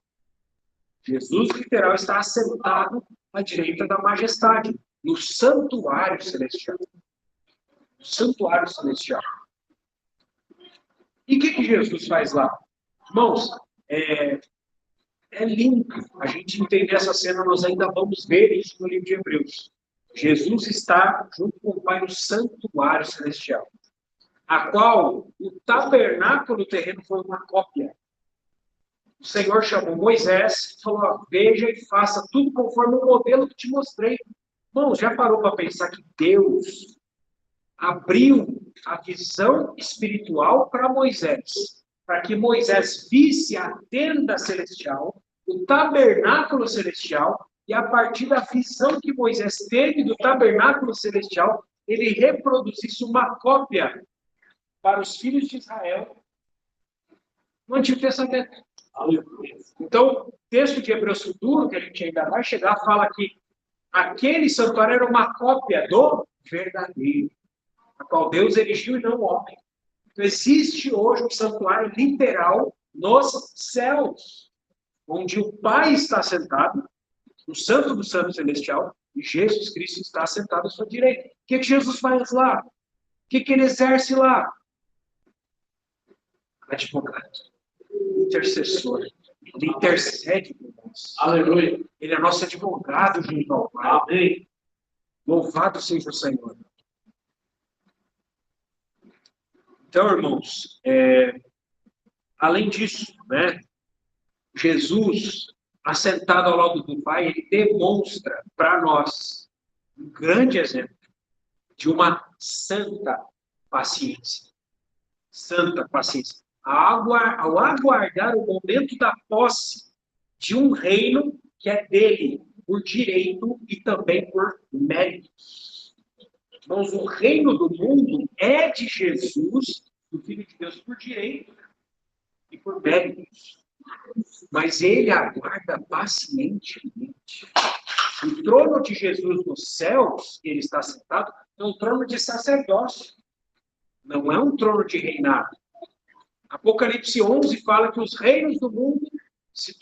Jesus literal está assentado à direita da majestade, no santuário celestial. No santuário celestial. E o que Jesus faz lá? Irmãos, é lindo a gente entender essa cena, nós ainda vamos ver isso no livro de Hebreus. Jesus está junto com o Pai no santuário celestial, a qual o tabernáculo terreno foi uma cópia. O Senhor chamou Moisés e falou, veja e faça tudo conforme o modelo que te mostrei. Bom, já parou para pensar que Deus abriu a visão espiritual para Moisés, para que Moisés visse a tenda celestial, o tabernáculo celestial, e a partir da visão que Moisés teve do tabernáculo celestial, ele reproduzisse uma cópia para os filhos de Israel no Antigo Testamento. Então, o texto de Hebreus futuro, que a gente ainda vai chegar, fala que aquele santuário era uma cópia do verdadeiro, a qual Deus erigiu e não o homem. Então, existe hoje um santuário literal nos céus, onde o Pai está sentado, no Santo do Santo Celestial, e Jesus Cristo está sentado à sua direita. O que Jesus faz lá? O que ele exerce lá? Advogado, intercessor. Ele intercede por nós. Aleluia. Ele é nosso advogado junto ao Pai. Amém. Louvado seja o Senhor. Então, irmãos, além disso, né, Jesus, assentado ao lado do Pai, ele demonstra para nós um grande exemplo de uma santa paciência. Santa paciência. Ao aguardar o momento da posse de um reino que é dele, por direito e também por mérito. Irmãos, o reino do mundo é de Jesus, do Filho de Deus, por direito e por méritos. Mas ele aguarda pacientemente. O trono de Jesus nos céus, ele está sentado, é um trono de sacerdócio. Não é um trono de reinado. Apocalipse 11 fala que os reinos do mundo se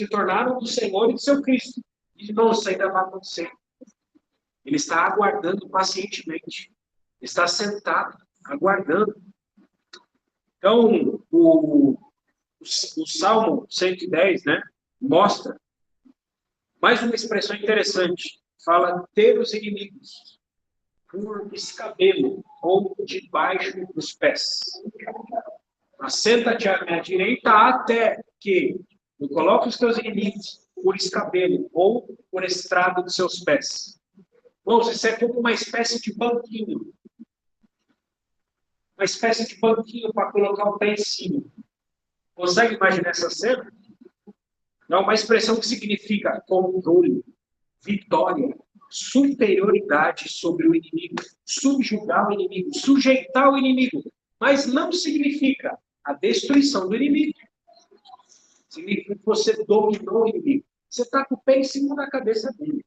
tornaram do Senhor e do seu Cristo. E não, isso ainda vai acontecer. Ele está aguardando pacientemente. Está sentado, aguardando. Então, o Salmo 110, né, mostra mais uma expressão interessante. Fala ter os inimigos por escabelo ou debaixo dos pés. Assenta-te à minha direita até que eu coloque os teus inimigos por escabelo ou por estrado de seus pés. Bom, isso é como uma espécie de banquinho. Uma espécie de banquinho para colocar o pé em cima. Consegue imaginar essa cena? É uma expressão que significa controle, vitória, superioridade sobre o inimigo, subjugar o inimigo, sujeitar o inimigo. Mas não significa a destruição do inimigo. Significa que você dominou o inimigo. Você está com o pé em cima da cabeça dele.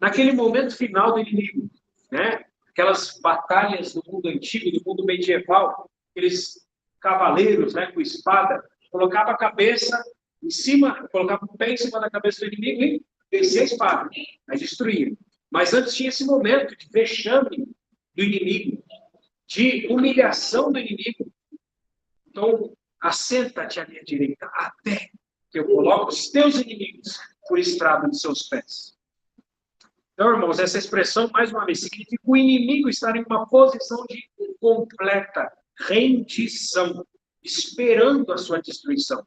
Naquele momento final do inimigo, né? Aquelas batalhas do mundo antigo, do mundo medieval, aqueles cavaleiros, né, com espada, colocava a cabeça em cima, colocava o pé em cima da cabeça do inimigo e descia a espada, aí destruía. Mas antes tinha esse momento de vexame do inimigo, de humilhação do inimigo. Então, assenta-te à minha direita, até que eu coloco os teus inimigos por estrado de seus pés. Então, irmãos, essa expressão, mais uma vez, significa o inimigo estar em uma posição de completa rendição, esperando a sua destruição.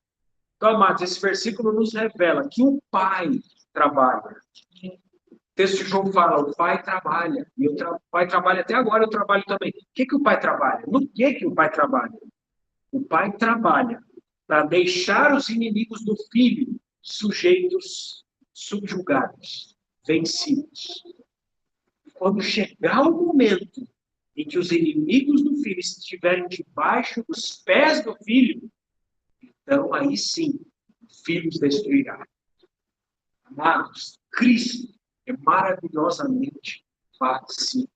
Então, amados, esse versículo nos revela que o Pai trabalha. O texto de João fala, o Pai trabalha. E o Pai trabalha até agora, eu trabalho também. O que o Pai trabalha? No que o Pai trabalha? O Pai trabalha para deixar os inimigos do Filho sujeitos, subjugados, vencidos. Quando chegar o momento em que os inimigos do Filho estiverem debaixo dos pés do Filho, então aí sim, o Filho os destruirá. Amados, Cristo é maravilhosamente paciente.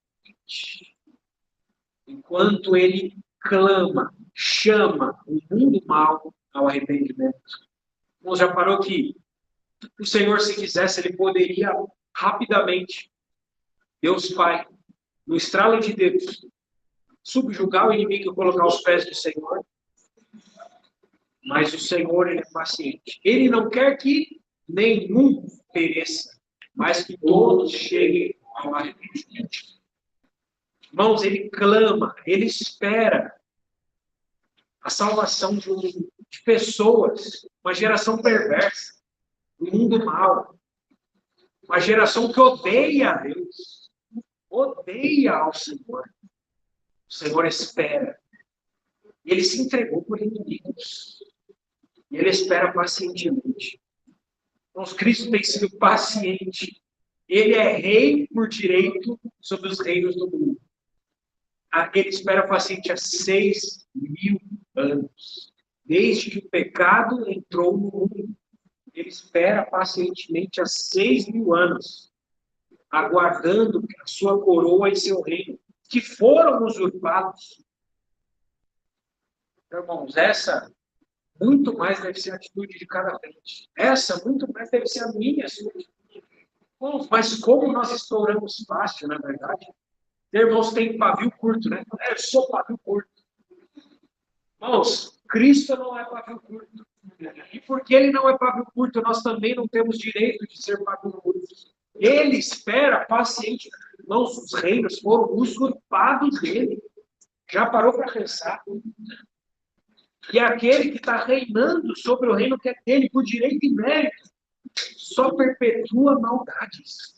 Enquanto ele clama, chama o mundo mal ao arrependimento. Você já parou que o Senhor, se quisesse, ele poderia rapidamente, Deus Pai, no estralo de dedos, subjugar o inimigo e colocar aos pés do Senhor. Mas o Senhor, ele é paciente. Ele não quer que nenhum pereça, mas que todos cheguem ao arrependimento. Irmãos, ele clama, ele espera a salvação de pessoas, uma geração perversa, um mundo mau, uma geração que odeia a Deus, odeia ao Senhor. O Senhor espera. Ele se entregou por inimigos. E ele espera pacientemente. Então, Cristo tem sido paciente. Ele é rei por direito sobre os reinos do mundo. Ele espera paciente há 6.000 anos. Desde que o pecado entrou no mundo. Ele espera pacientemente há 6.000 anos. Aguardando a sua coroa e seu reino. Que foram usurpados. Então, irmãos, essa muito mais deve ser a atitude de cada crente. Essa muito mais deve ser a minha atitude. Mas como nós estouramos fácil, na verdade? Irmãos, tem pavio curto, né? Eu sou pavio curto. Irmãos, Cristo não é pavio curto. E porque ele não é pavio curto, nós também não temos direito de ser pavio curto. Ele espera paciente. Irmãos, os reinos foram usurpados dele. Já parou para pensar? E aquele que está reinando sobre o reino que é dele por direito e mérito só perpetua maldades.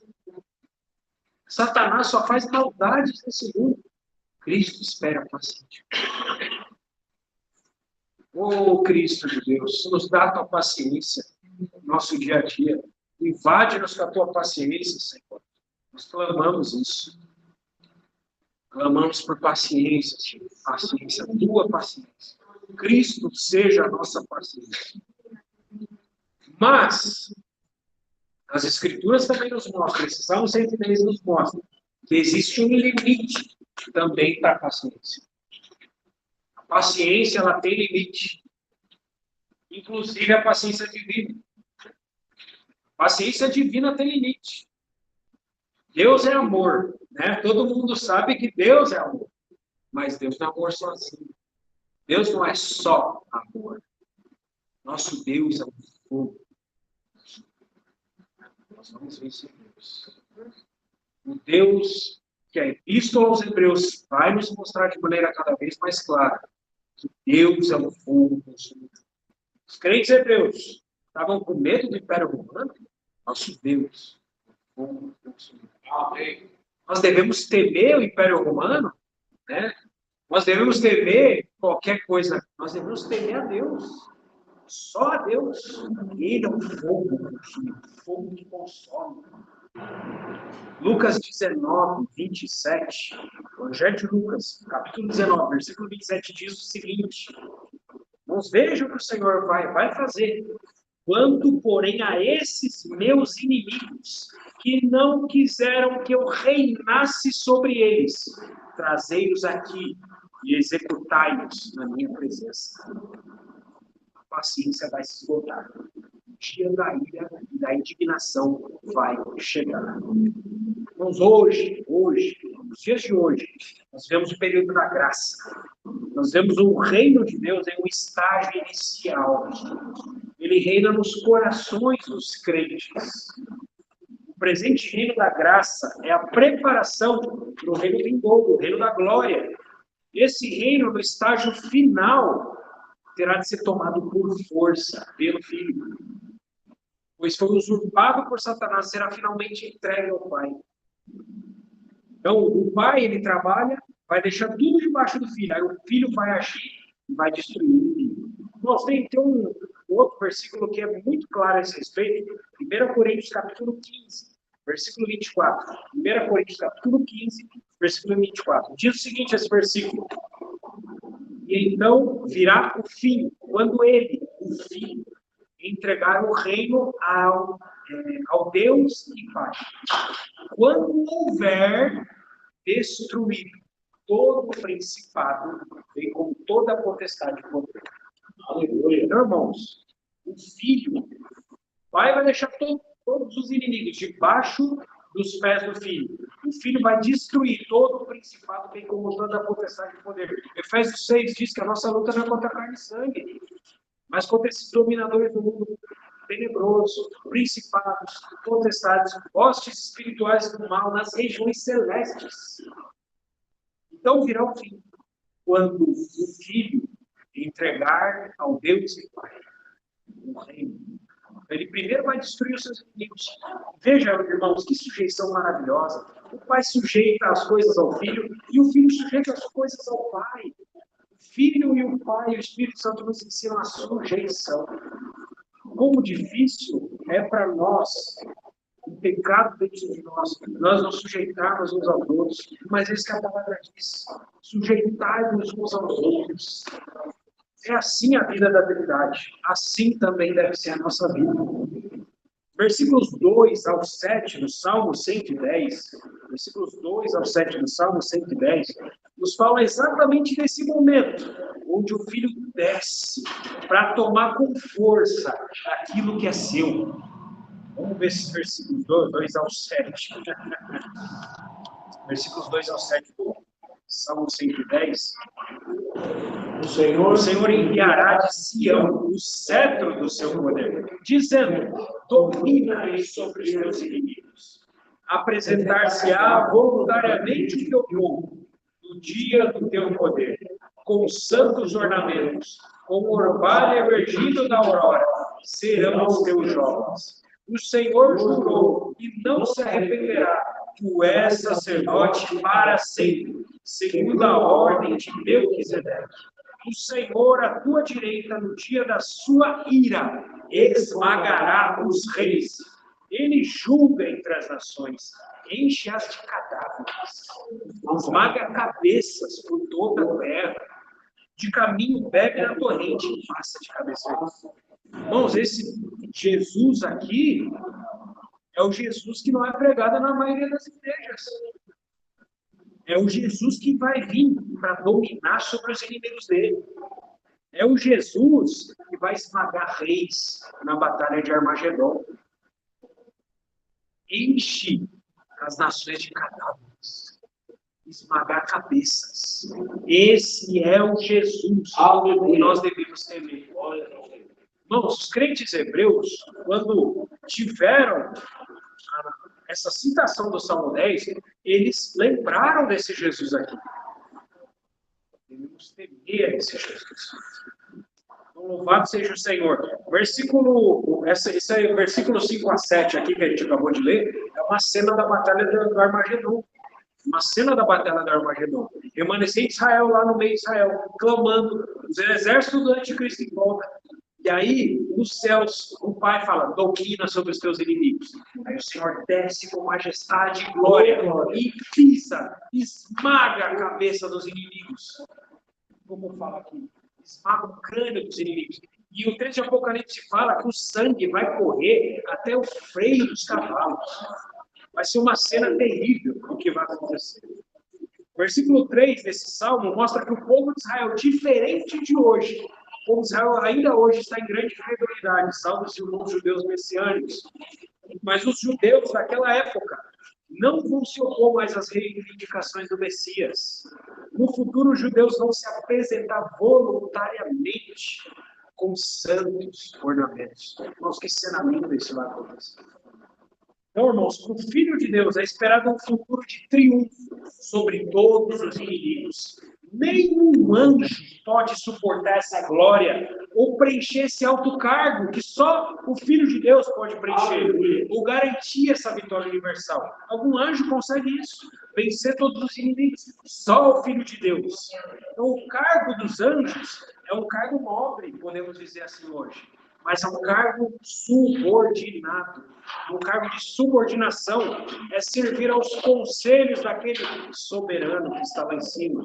Satanás só faz maldades nesse mundo. Cristo espera paciente. Ô Cristo de Deus, nos dá a tua paciência no nosso dia a dia. Invade-nos com a tua paciência, Senhor. Nós clamamos isso. Clamamos por paciência, Senhor. Paciência, tua paciência. Cristo seja a nossa paciência. Mas as Escrituras também nos mostram, esse Salmo 110 nos mostra que existe um limite também para a paciência. A paciência, ela tem limite. Inclusive a paciência divina. A paciência divina tem limite. Deus é amor, né? Todo mundo sabe que Deus é amor. Mas Deus não é amor sozinho. Deus não é só amor. Nosso Deus é um fogo. Nós vamos ver isso em Deus. O Deus que a Epístola aos Hebreus vai nos mostrar de maneira cada vez mais clara que Deus é um fogo consumidor. Os crentes hebreus estavam com medo do Império Romano. Nosso Deus é um fogo consumidor. Amém. Nós devemos temer o Império Romano, né? Nós devemos temer qualquer coisa. Nós devemos temer a Deus. Só a Deus. Ele é um fogo que consome. Lucas 19, 27. Evangelho de Lucas, capítulo 19, versículo 27, diz o seguinte. Vamos ver o que o Senhor vai fazer. Quanto, porém, a esses meus inimigos, que não quiseram que eu reinasse sobre eles, trazei-os aqui e executai-os na minha presença. A paciência vai se esgotar. O dia da ira e da indignação vai chegar. Mas hoje, nos dias de hoje, nós vemos o período da graça. Nós vemos o reino de Deus em um estágio inicial. Ele ele reina nos corações dos crentes. O presente reino da graça é a preparação para o reino vindouro, o reino da glória. Esse reino, no estágio final, terá de ser tomado por força, pelo Filho. Pois foi usurpado por Satanás, será finalmente entregue ao Pai. Então, o Pai, ele trabalha, vai deixar tudo debaixo do Filho. Aí o Filho vai agir e vai destruir o inimigo. Nós tem um outro versículo que é muito claro a esse respeito. 1 Coríntios, capítulo 15, versículo 24. 1 Coríntios, capítulo 15, versículo 24. Diz o seguinte, esse versículo. E então virá o fim, quando ele, o Filho, entregar o reino ao Deus e Pai. Quando houver destruído todo o principado, bem como toda a potestade de poder. Aleluia. Então, irmãos, o Filho, o Pai vai deixar todos os inimigos debaixo dos pés do Filho. O Filho vai destruir todo o principado, bem como toda a potestade de poder. Efésios 6 diz que a nossa luta não é contra carne e sangue, mas contra esses dominadores do mundo tenebroso, principados, potestades, hostes espirituais do mal nas regiões celestes. Então virá o fim, quando o Filho entregar ao Deus e Pai o reino. Ele primeiro vai destruir os seus inimigos. Veja, irmãos, que sujeição maravilhosa. O Pai sujeita as coisas ao Filho e o Filho sujeita as coisas ao Pai. O Filho e o Pai e o Espírito Santo nos ensinam a sujeição. Como difícil é para nós, o pecado dentro de nós nos sujeitarmos uns aos outros, mas isso que a palavra diz, sujeitai-nos uns aos outros. É assim a vida da Trindade, assim também deve ser a nossa vida. Versículos 2 ao 7 do Salmo 110, versículos 2 ao 7 do Salmo 110, nos fala exatamente desse momento, onde o Filho desce para tomar com força aquilo que é seu. Vamos ver esses versículos 2 ao 7. Versículos 2 ao 7 do Salmo 110. O Senhor enviará de Sião o cetro do seu poder, dizendo, domina sobre os teus inimigos. Apresentar-se-á voluntariamente o teu povo, no dia do teu poder, com santos ornamentos, com o orvalho emergido da aurora, serão os teus jovens. O Senhor jurou e não se arrependerá, tu és sacerdote para sempre, segundo a ordem de Melquisedeque. O Senhor, à tua direita, no dia da sua ira, esmagará os reis. Ele julga entre as nações, enche-as de cadáveres, esmaga cabeças por toda a terra. De caminho bebe na torrente e passa de cabeça. Irmãos, esse Jesus aqui é o Jesus que não é pregado na maioria das igrejas. É o Jesus que vai vir para dominar sobre os inimigos dele. É o Jesus que vai esmagar reis na batalha de Armagedon. Enche as nações de cadáveres. Esmagar cabeças. Esse é o Jesus que nós devemos temer. Irmãos, os crentes hebreus, quando tiveram essa citação do Salmo 10, eles lembraram desse Jesus aqui. Devemos temer esse Jesus. Então, louvado seja o Senhor. Esse é versículo 5 a 7 aqui que a gente acabou de ler, é uma cena da batalha do Armagedon. Uma cena da batalha do Armagedon. Remanescente Israel lá no meio de Israel, clamando, os exércitos do anticristo em volta. E aí, nos céus, o Pai fala, domina sobre os teus inimigos. Aí o Senhor desce com majestade e glória e pisa, esmaga a cabeça dos inimigos. Como fala aqui, esmaga o crânio dos inimigos. E o texto de Apocalipse fala que o sangue vai correr até o freio dos cavalos. Vai ser uma cena terrível o que vai acontecer. O versículo 3 desse salmo mostra que o povo de Israel, diferente de hoje, o povo de Israel ainda hoje está em grande fidelidade, salvo os irmãos judeus messiânicos. Mas os judeus daquela época não vão se opor mais às reivindicações do Messias. No futuro, os judeus vão se apresentar voluntariamente com santos ornamentos. Irmãos, que cena linda isso vai acontecer. Então, irmãos, para o Filho de Deus é esperado um futuro de triunfo sobre todos os inimigos. Nenhum anjo pode suportar essa glória ou preencher esse alto cargo que só o Filho de Deus pode preencher ou garantir essa vitória universal. Algum anjo consegue isso, vencer todos os inimigos. Só o Filho de Deus. Então, o cargo dos anjos é um cargo nobre, podemos dizer assim hoje, mas é um cargo subordinado. Um cargo de subordinação é servir aos conselhos daquele soberano que está lá em cima.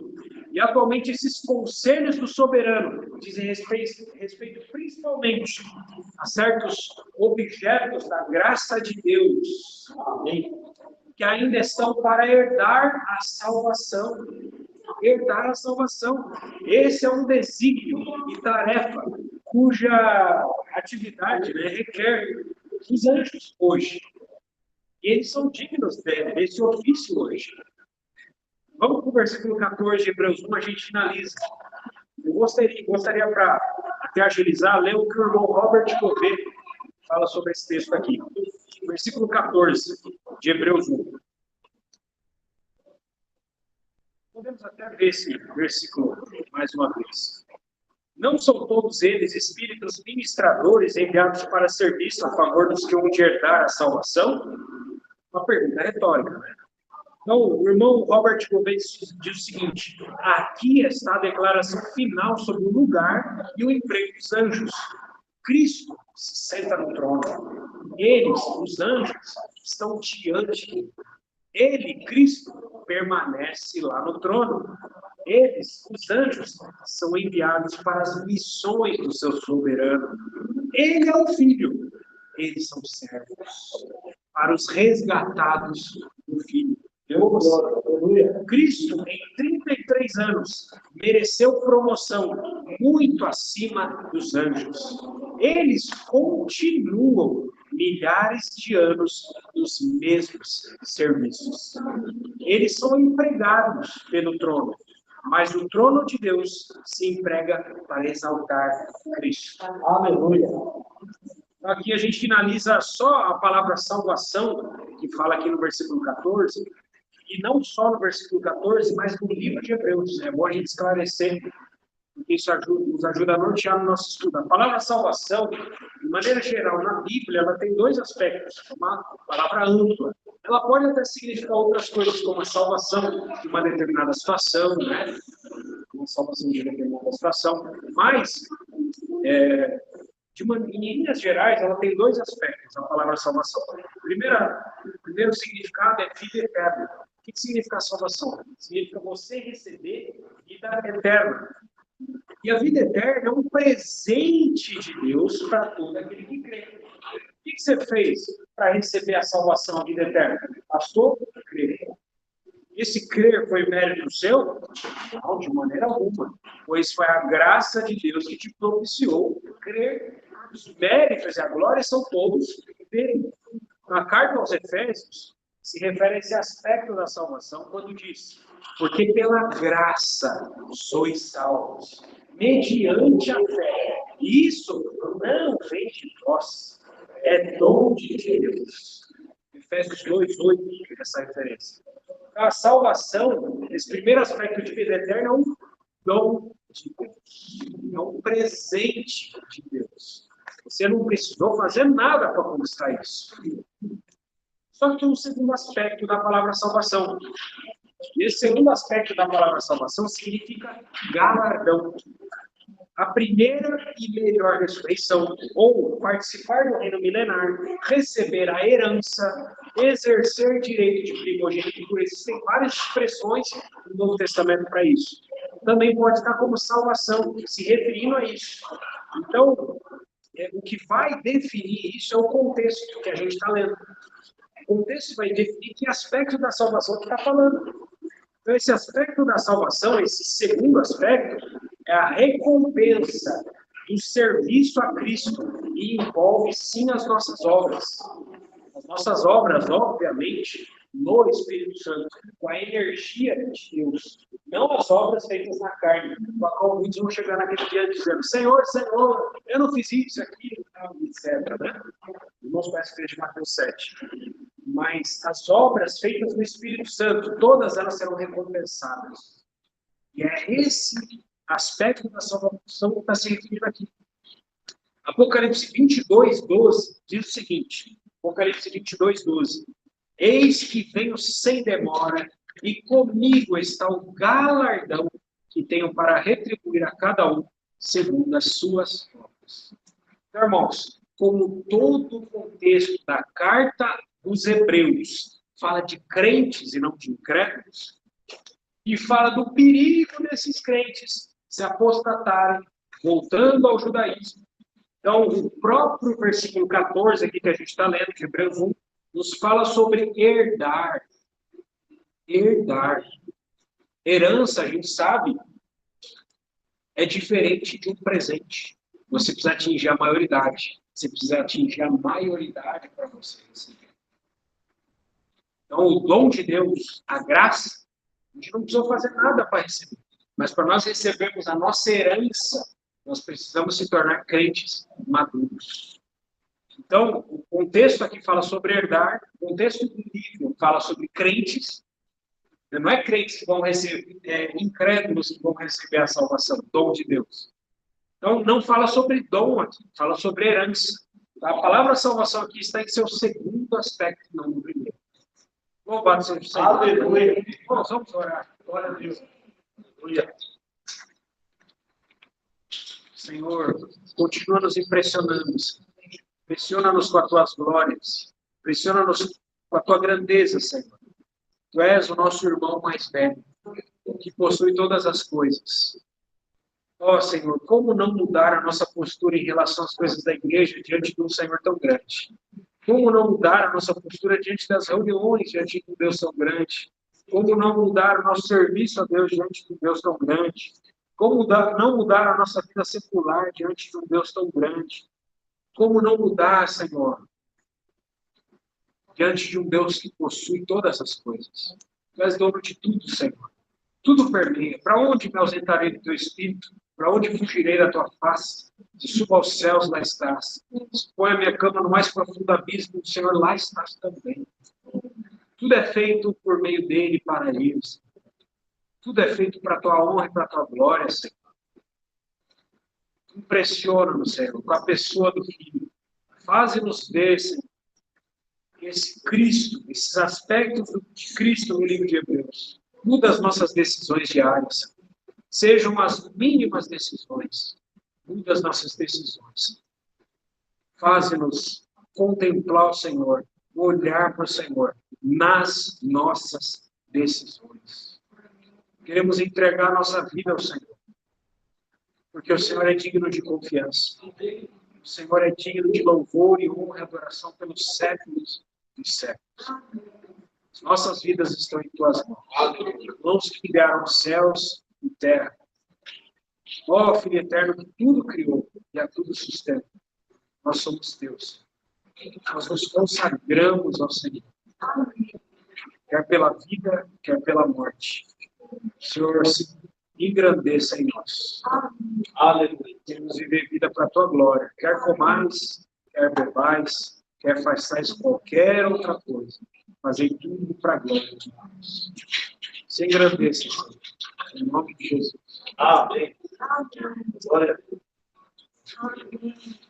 E atualmente esses conselhos do soberano dizem respeito principalmente a certos objetos da graça de Deus, amém, que ainda estão para herdar a salvação. Herdar a salvação. Esse é um desígnio e tarefa cuja atividade requer os anjos hoje. E eles são dignos desse ofício hoje. Vamos para o versículo 14 de Hebreus 1, a gente finaliza. Eu gostaria para até agilizar, ler o que o irmão Robert Gouveia fala sobre esse texto aqui. Versículo 14 de Hebreus 1. Podemos até ver esse versículo mais uma vez. Não são todos eles espíritos ministradores enviados para serviço a favor dos que hão de herdar a salvação? Uma pergunta retórica, né? Então, o irmão Robert Gouveia diz o seguinte: aqui está a declaração final sobre o lugar e o emprego dos anjos. Cristo se senta no trono. Eles, os anjos, estão diante. Ele, Cristo, permanece lá no trono. Eles, os anjos, são enviados para as missões do seu soberano. Ele é o Filho. Eles são servos para os resgatados do Filho. Cristo, em 33 anos, mereceu promoção muito acima dos anjos. Eles continuam milhares de anos nos mesmos serviços. Eles são empregados pelo trono, mas o trono de Deus se emprega para exaltar Cristo. Aleluia! Aqui a gente finaliza só a palavra salvação, que fala aqui no versículo 14, e não só no versículo 14, mas no livro de Hebreus. É bom a gente esclarecer, porque isso nos ajuda a nortear no nosso estudo. A palavra salvação, de maneira geral, na Bíblia, ela tem dois aspectos. Uma palavra ampla. Ela pode até significar outras coisas, como a salvação de uma determinada situação, né? Uma salvação de uma determinada situação. Mas, em linhas gerais, ela tem dois aspectos, a palavra salvação. O primeiro significado é vida eterna. O que significa salvação? Significa você receber vida eterna. E a vida eterna é um presente de Deus para todo aquele que crê. O que você fez para receber a salvação, a vida eterna? Pastor, crer. Esse crer foi mérito seu? Não, de maneira alguma. Pois foi a graça de Deus que te propiciou crer. Os méritos e a glória são todos dele. Na carta aos Efésios, se refere a esse aspecto da salvação quando diz: porque pela graça sois salvos, mediante a fé. Isso não vem de vós, é dom de Deus. Efésios 2:8, essa referência. A salvação, esse primeiro aspecto de vida eterna, é um dom de Deus, é um presente de Deus. Você não precisou fazer nada para conquistar isso. Só que tem um segundo aspecto da palavra salvação. E esse segundo aspecto da palavra salvação significa galardão. A primeira e melhor ressurreição, ou participar do reino milenar, receber a herança, exercer direito de primogenitura. Existem várias expressões no Novo Testamento para isso. Também pode estar como salvação, se referindo a isso. Então, o que vai definir isso é o contexto que a gente está lendo. O contexto vai definir que aspecto da salvação que está falando. Então, esse aspecto da salvação, esse segundo aspecto, é a recompensa do serviço a Cristo e envolve, sim, as nossas obras. As nossas obras, obviamente, no Espírito Santo, com a energia de Deus, não as obras feitas na carne, com a qual muitos vão chegar naquele dia dizendo, Senhor, Senhor, eu não fiz isso, aquilo, etc. Né? Irmãos, parece que é de Mateus 7. Mas as obras feitas no Espírito Santo, todas elas serão recompensadas. E é esse aspecto da salvação que está se referindo aqui. Apocalipse 22, 12 diz o seguinte, Apocalipse 22, 12. Eis que venho sem demora, e comigo está o galardão que tenho para retribuir a cada um segundo as suas obras. Então, irmãos, como todo o contexto da carta dos Hebreus fala de crentes e não de incrédulos, e fala do perigo desses crentes se apostatarem, voltando ao judaísmo. Então, o próprio versículo 14 aqui que a gente está lendo, de Hebreus 1, nos fala sobre herdar. Herdar. Herança, a gente sabe, é diferente de um presente. Você precisa atingir a maioridade. Você precisa atingir a maioridade para você receber. Então, o dom de Deus, a graça, a gente não precisa fazer nada para receber. Mas para nós recebermos a nossa herança, nós precisamos se tornar crentes maduros. Então, o contexto aqui fala sobre herdar, o contexto do livro fala sobre crentes. Não é crentes que vão receber, incrédulos que vão receber a salvação, dom de Deus. Então, não fala sobre dom aqui, fala sobre herança. A palavra salvação aqui está em seu segundo aspecto, não no primeiro. Louvado seja o Senhor.
Aleluia.
Bom, vamos orar. Glória a Deus. Aleluia. Senhor, continua nos impressionando. Impressiona-nos com as tuas glórias. Impressiona-nos com a tua grandeza, Senhor. Tu és o nosso irmão mais velho, que possui todas as coisas. Ó, Senhor, como não mudar a nossa postura em relação às coisas da igreja diante de um Senhor tão grande? Como não mudar a nossa postura diante das reuniões diante de um Deus tão grande? Como não mudar o nosso serviço a Deus diante de um Deus tão grande? Como não mudar a nossa vida secular diante de um Deus tão grande? Como não mudar, Senhor, diante de um Deus que possui todas as coisas? Tu és dono de tudo, Senhor. Tudo permeia. Para onde me ausentarei do teu espírito? Para onde fugirei da tua face? Se subo aos céus, lá estás. Se põe a minha cama no mais profundo abismo, o Senhor, lá estás também. Tudo é feito por meio dele e para ele, Senhor. Tudo é feito para a tua honra e para a tua glória, Senhor. Impressiona-nos, Senhor, com a pessoa do Filho. Faze-nos ver, Senhor, esse Cristo, esses aspectos de Cristo no livro de Hebreus. Muda as nossas decisões diárias, Senhor. Sejam as mínimas decisões. Muda as nossas decisões. Faze-nos contemplar o Senhor, olhar para o Senhor nas nossas decisões. Queremos entregar a nossa vida ao Senhor, porque o Senhor é digno de confiança. O Senhor é digno de louvor e honra e adoração pelos séculos dos séculos. As nossas vidas estão em tuas mãos. Mãos que criaram céus e terra. Ó Filho eterno que tudo criou e a tudo sustenta. Nós somos teus. Nós nos consagramos ao Senhor. Quer pela vida, quer pela morte. O Senhor se engrandeça em nós. Aleluia. Queremos viver vida para a tua glória. Quer comais, quer bebais, quer façais qualquer outra coisa. Fazer tudo para a glória de Deus. Se engrandeça, Senhor. Em nome de Jesus. Amém. Glória a Deus.